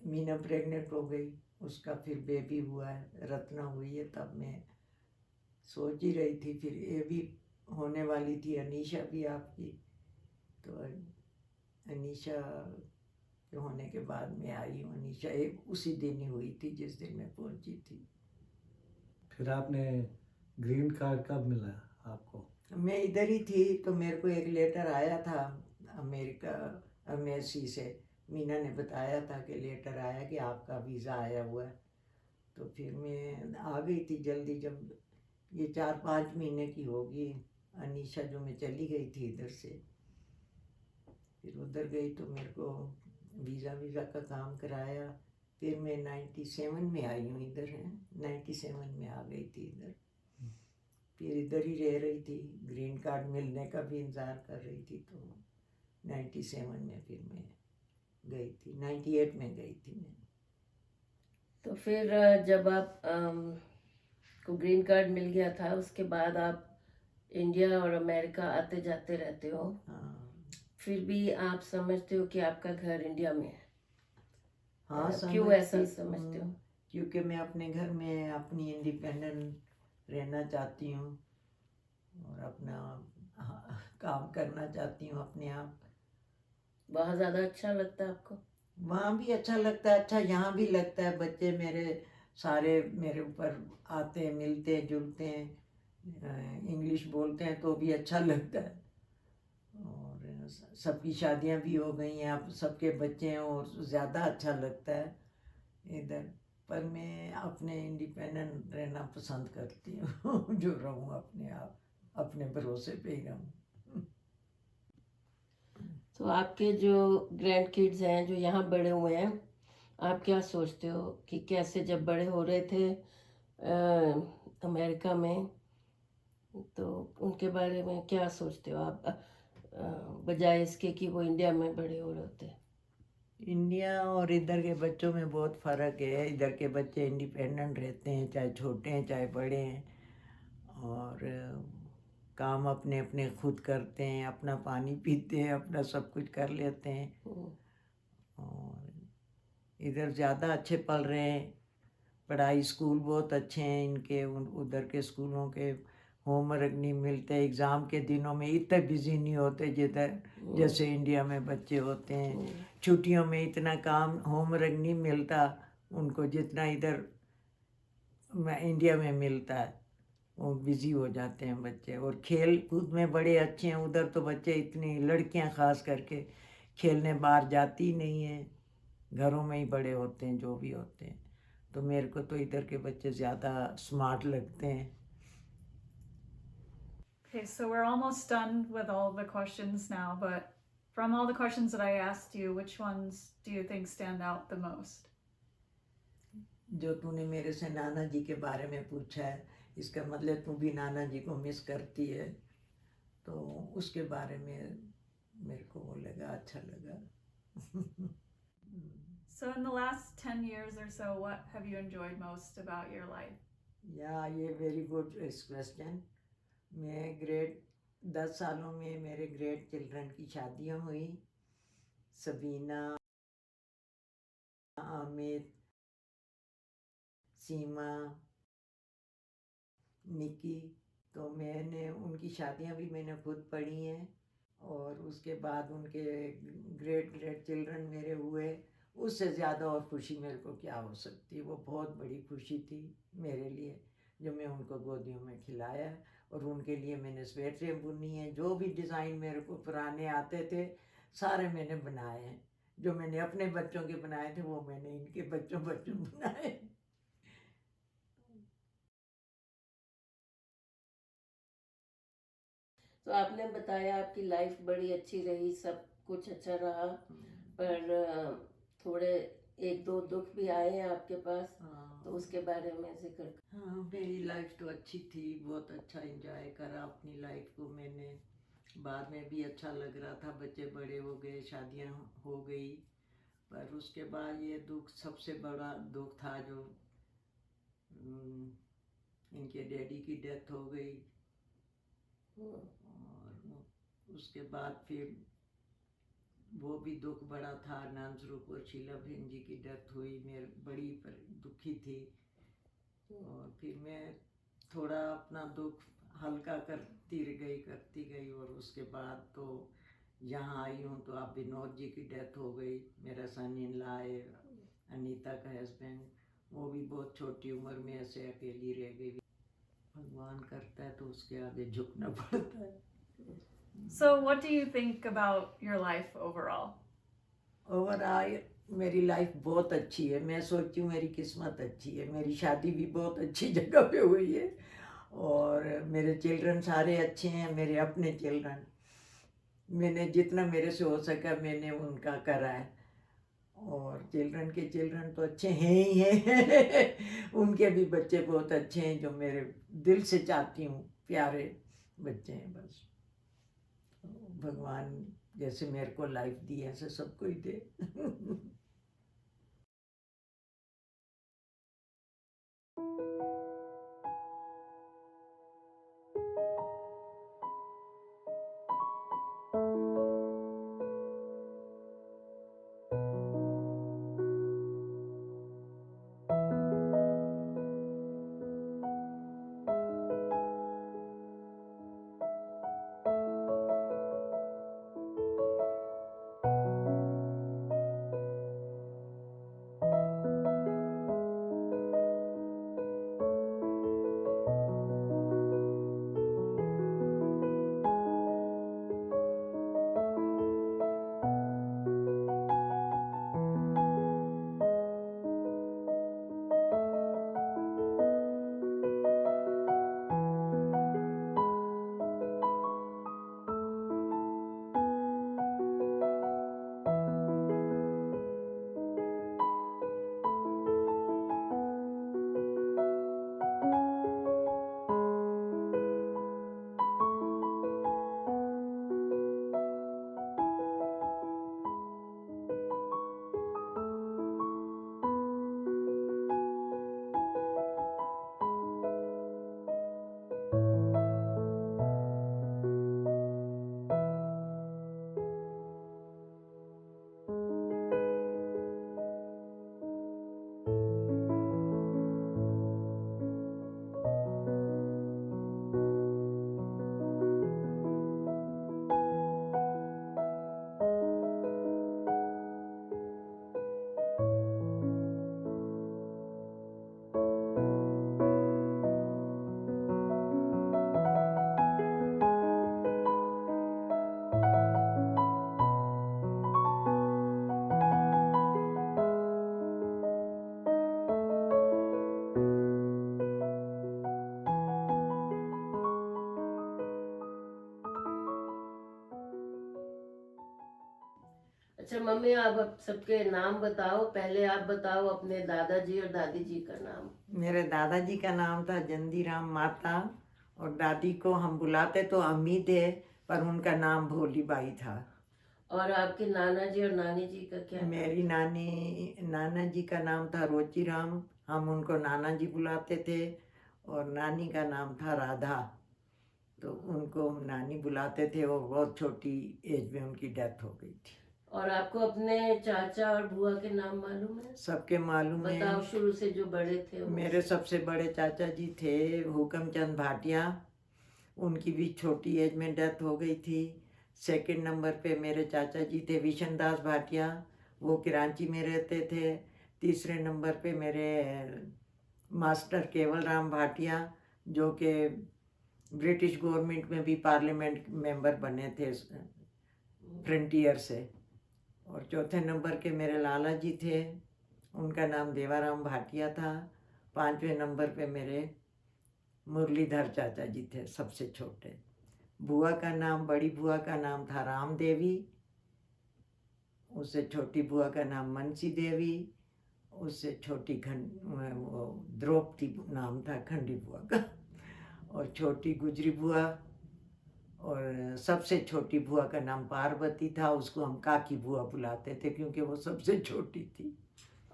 मीना प्रेग्नेंट हो गई, उसका फिर बेबी हुआ है, रत्ना हुई है, तब मैं सोच ही रही थी, फिर ये भी होने वाली थी, अनीशा भी आपकी, तो अनीशा के होने के बाद मैं आई हूँ। अनीशा एक उसी दिन ही हुई थी जिस दिन मैं पहुंची थी। फिर आपने ग्रीन कार्ड कब मिला आपको? मैं इधर ही थी तो मेरे को एक लेटर आया था अमेरिका एम्बेसी से। मीना ने बताया था कि लेटर आया कि आपका वीज़ा आया हुआ है। तो फिर मैं आ गई थी जल्दी, जब ये 4-5 महीने की होगी अनीशा जो मैं चली गई थी इधर से। फिर उधर गई तो मेरे को वीज़ा का काम कराया। फिर मैं 97 में आई हूँ इधर, है 97 में आ गई थी इधर। फिर इधर ही रह रही थी, ग्रीन कार्ड मिलने का भी इंतज़ार कर रही थी। तो 97 में फिर मैं गई थी, 98 में गई थी मैं। तो फिर जब आप को ग्रीन कार्ड मिल गया था, उसके बाद आप इंडिया और अमेरिका आते जाते रहते हो, हाँ फिर भी आप समझते हो कि आपका घर इंडिया में है? हाँ, क्यों ऐसा समझती समझते हो? क्योंकि मैं अपने घर में अपनी इंडिपेंडेंट रहना चाहती हूँ और अपना काम करना चाहती हूँ अपने आप। बहुत ज़्यादा अच्छा लगता है आपको? वहाँ भी अच्छा लगता है, अच्छा यहाँ भी लगता है। बच्चे मेरे सारे मेरे ऊपर आते हैं, मिलते हैं, जुलते हैं, इंग्लिश बोलते हैं तो भी अच्छा लगता है। और सबकी शादियाँ भी हो गई हैं, अब सबके बच्चे हैं और ज़्यादा अच्छा लगता है इधर। पर मैं अपने इंडिपेंडेंट रहना पसंद करती हूँ जो रहूँ अपने आप, अपने भरोसे पे ही रहूँ। तो आपके जो ग्रैंड किड्स हैं जो यहाँ बड़े हुए हैं, आप क्या सोचते हो कि कैसे जब बड़े हो रहे थे अमेरिका में, तो उनके बारे में क्या सोचते हो आप, बजाय इसके कि वो इंडिया में बड़े हो रहे होते? इंडिया और इधर के बच्चों में बहुत फ़र्क है। इधर के बच्चे इंडिपेंडेंट रहते हैं, चाहे छोटे हैं चाहे बड़े हैं, और काम अपने अपने खुद करते हैं, अपना पानी पीते हैं, अपना सब कुछ कर लेते हैं। और इधर ज़्यादा अच्छे पल रहे हैं, पढ़ाई स्कूल बहुत अच्छे हैं इनके। उधर के स्कूलों के होमवर्क नहीं मिलते, एग्ज़ाम के दिनों में इतने बिजी नहीं होते जिधर जैसे इंडिया में बच्चे होते हैं। छुट्टियों में इतना काम होमवर्क नहीं मिलता उनको जितना इधर इंडिया में मिलता है। वो बिजी हो जाते हैं बच्चे, और खेल कूद में बड़े अच्छे हैं। उधर तो बच्चे इतनी लड़कियां खास करके खेलने बाहर जाती ही नहीं हैं, घरों में ही बड़े होते हैं जो भी होते हैं। तो मेरे को तो इधर के बच्चे ज़्यादा स्मार्ट लगते हैं। Okay, so we're almost done with all the questions now, but from all the questions that I asked you, which ones do you think stand out the most? जो तूने मेरे से नाना जी के बारे में पूछा है, इसका मतलब तू भी नाना जी को मिस करती है, तो उसके बारे में मेरे को वो लगा, अच्छा लगा। So in the last 10 years or so, what have you enjoyed most about your life? या ये वेरी गुड क्वेश्चन। मैं ग्रेट 10 सालों में मेरे ग्रेट चिल्ड्रन की शादियाँ हुई, सबीना, आमिर, सीमा, निकी। तो मैंने उनकी शादियाँ भी मैंने खुद पढ़ी हैं, और उसके बाद उनके ग्रेट ग्रेट चिल्ड्रन मेरे हुए। उससे ज़्यादा और खुशी मेरे को क्या हो सकती है। वो बहुत बड़ी खुशी थी मेरे लिए, जो मैं उनको गोदियों में खिलाया, और उनके लिए मैंने स्वेटरें बुनी हैं। जो भी डिज़ाइन मेरे को पुराने आते थे सारे मैंने बनाए हैं। जो मैंने अपने बच्चों के बनाए थे वो मैंने इनके बच्चों बनाए। तो आपने बताया आपकी लाइफ बड़ी अच्छी रही, सब कुछ अच्छा रहा, पर थोड़े 1-2 दुख भी आए हैं आपके पास, तो उसके बारे में जिक्र। हाँ, मेरी लाइफ तो अच्छी थी, बहुत अच्छा एंजॉय करा अपनी लाइफ को मैंने। बाद में भी अच्छा लग रहा था, बच्चे बड़े हो गए, शादियाँ हो गई। पर उसके बाद ये दुख, सबसे बड़ा दुख था जो इनके डैडी की डेथ हो गई। और उसके बाद फिर वो भी दुख बड़ा था। नाम स्वरूप और शीला बहन जी की डेथ हुई, मैं बड़ी दुखी थी। और फिर मैं थोड़ा अपना दुख हल्का करती गई और उसके बाद तो यहाँ आई हूँ तो आप विनोद जी की डेथ हो गई। मेरा सन इन लॉ है, अनीता का हस्बैंड, वो भी बहुत छोटी उम्र में ऐसे अकेली रह गई। भगवान करता है तो उसके आगे झुकना पड़ता है। So, what do you think about your life overall? Overall मेरी लाइफ बहुत अच्छी है। मैं सोचती हूँ मेरी किस्मत अच्छी है। मेरी शादी भी बहुत अच्छी जगह पे हुई है और मेरे चिल्ड्रन सारे अच्छे हैं। मेरे अपने चिल्ड्रन, मैंने जितना मेरे से हो सका मैंने उनका करा है और चिल्ड्रन के चिल्ड्रन तो अच्छे हैं ही हैं। उनके भी बच्चे बहुत अच्छे हैं जो मेरे दिल से चाहती हूँ, प्यारे बच्चे हैं। बस भगवान जैसे मेरे को लाइफ दी ऐसे सबको ही दे। अच्छा मम्मी, आप अब सबके नाम बताओ। पहले आप बताओ अपने दादाजी और दादी जी का नाम। मेरे दादाजी का नाम था जंदीराम माता और दादी को हम बुलाते तो अम्मी थे पर उनका नाम भोली बाई था। और आपके नाना जी और नानी जी का क्या? मेरी नाना जी का नाम था रोचीराम, हम उनको नाना जी बुलाते थे और नानी का नाम था राधा, तो उनको हम नानी बुलाते थे। वो बहुत छोटी एज में उनकी डेथ हो गई थी। और आपको अपने चाचा और बुआ के नाम मालूम है? सबके मालूम है। बताओ शुरू से जो बड़े थे वो। मेरे सबसे बड़े चाचा जी थे हुकम चंद भाटिया, उनकी भी छोटी एज में डेथ हो गई थी। सेकंड नंबर पे मेरे चाचा जी थे विशन दास भाटिया, वो कराची में रहते थे। तीसरे नंबर पे मेरे मास्टर केवल राम भाटिया जो कि ब्रिटिश गवर्नमेंट में भी पार्लियामेंट मेंबर बने थे फ्रंटियर से। और चौथे नंबर के मेरे लाला जी थे, उनका नाम देवाराम भाटिया था। पांचवें नंबर पे मेरे मुरलीधर चाचा जी थे सबसे छोटे। बुआ का नाम, बड़ी बुआ का नाम था राम देवी, उससे छोटी बुआ का नाम मनसी देवी, उससे छोटी द्रौपदी नाम था खंडी बुआ का, और छोटी गुजरी बुआ, और सबसे छोटी बुआ का नाम पार्वती था। उसको हम काकी बुआ बुलाते थे क्योंकि वो सबसे छोटी थी।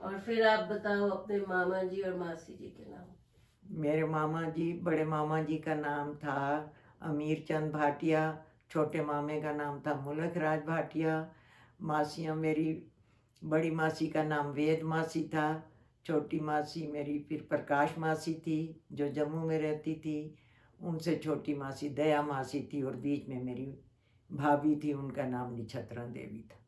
और फिर आप बताओ अपने मामा जी और मासी जी के नाम। मेरे मामा जी, बड़े मामा जी का नाम था अमीर चंद भाटिया, छोटे मामे का नाम था मुलक राज भाटिया। मासियाँ, मेरी बड़ी मासी का नाम वेद मासी था, छोटी मासी मेरी फिर प्रकाश मासी थी जो जम्मू में रहती थी, उनसे छोटी मासी दया मासी थी, और बीच में मेरी भाभी थी, उनका नाम निछत्रा देवी था।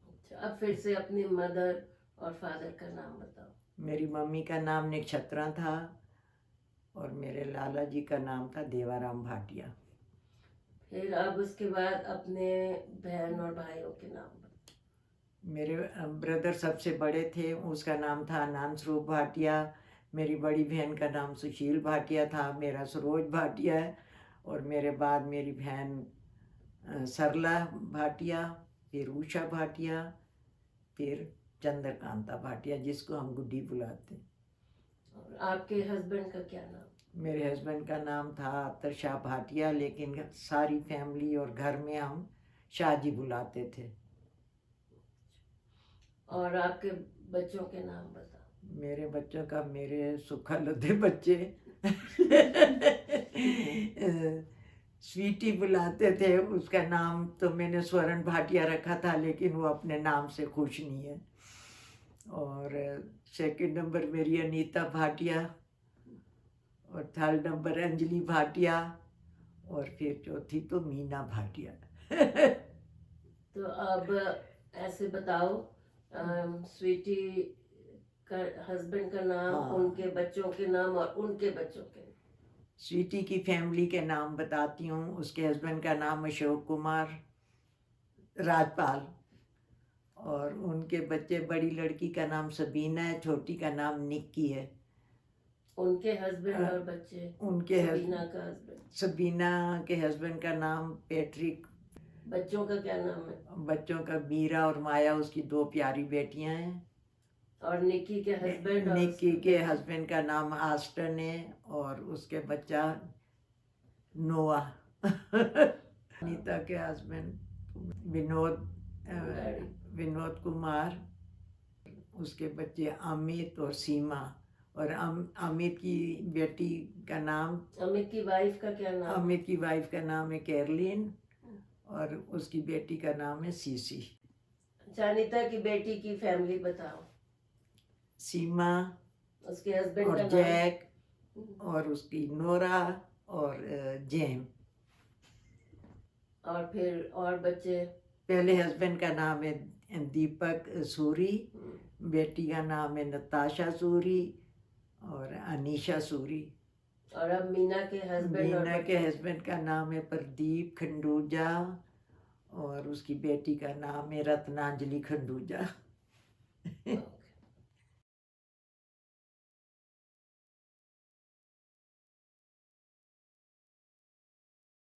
अच्छा, अब फिर से अपनी मदर और फादर का नाम बताओ। मेरी मम्मी का नाम निक्षत्रा था और मेरे लाला जी का नाम था देवाराम भाटिया। फिर अब उसके बाद अपने बहन और भाइयों के नाम बताओ। मेरे ब्रदर सबसे बड़े थे, उसका नाम था आनंद स्वरूप भाटिया। मेरी बड़ी बहन का नाम सुशील भाटिया था, मेरा सरोज भाटिया है, और मेरे बाद मेरी बहन सरला भाटिया, फिर उषा भाटिया, फिर चंद्रकांता भाटिया, जिसको हम गुड्डी बुलाते हैं। और आपके हस्बैंड का क्या नाम? मेरे हस्बैंड का नाम था अतर शाह भाटिया, लेकिन सारी फैमिली और घर में हम शाहजी बुलाते थे। और आपके बच्चों के नाम बताओ। मेरे बच्चों का, मेरे सुखा लुधे बच्चे स्वीटी बुलाते थे, उसका नाम तो मैंने स्वर्ण भाटिया रखा था, लेकिन वो अपने नाम से खुश नहीं है। और सेकंड नंबर मेरी अनीता भाटिया, और थर्ड नंबर अंजलि भाटिया, और फिर चौथी तो मीना भाटिया। तो अब ऐसे बताओ, स्वीटी का हस्बैंड का नाम, हाँ। उनके बच्चों के नाम और उनके बच्चों के। स्वीटी की फैमिली के नाम बताती हूँ। उसके हस्बैंड का नाम अशोक कुमार राजपाल, और उनके बच्चे, बड़ी लड़की का नाम सबीना है, छोटी का नाम निक्की है। उनके हस्बैंड और बच्चे। उनके सबीना का हस्बैंड। सबीना के हस्बैंड का नाम पैट्रिक। बच्चों का क्या नाम है? बच्चों का मीरा और माया, उसकी 2 प्यारी बेटियां हैं। और निक्की के हस्बैंड और निक्की उसके के बच्चे? हस्बैंड का नाम आस्टन है, और उसके बच्चा नोआ। अनीता के हस्बैंड विनोद कुमार, उसके बच्चे अमित और सीमा, और अमित की बेटी का नाम, अमित की वाइफ का क्या नाम? अमित की वाइफ का नाम है कैरलिन, और उसकी बेटी का नाम है सीसी। अनीता की बेटी की फैमिली बताओ। सीमा उसके हस्बैंड का और नाम? जैक, और उसकी नोरा और जेम। और फिर और बच्चे? पहले हस्बैंड का नाम है दीपक सूरी, बेटी का नाम है नताशा सूरी और अनीशा सूरी। और अब मीना के हस्बैंड और मीना के बच्चे? हस्बैंड का नाम है प्रदीप खंडूजा, और उसकी बेटी का नाम है रत्नांजलि खंडूजा।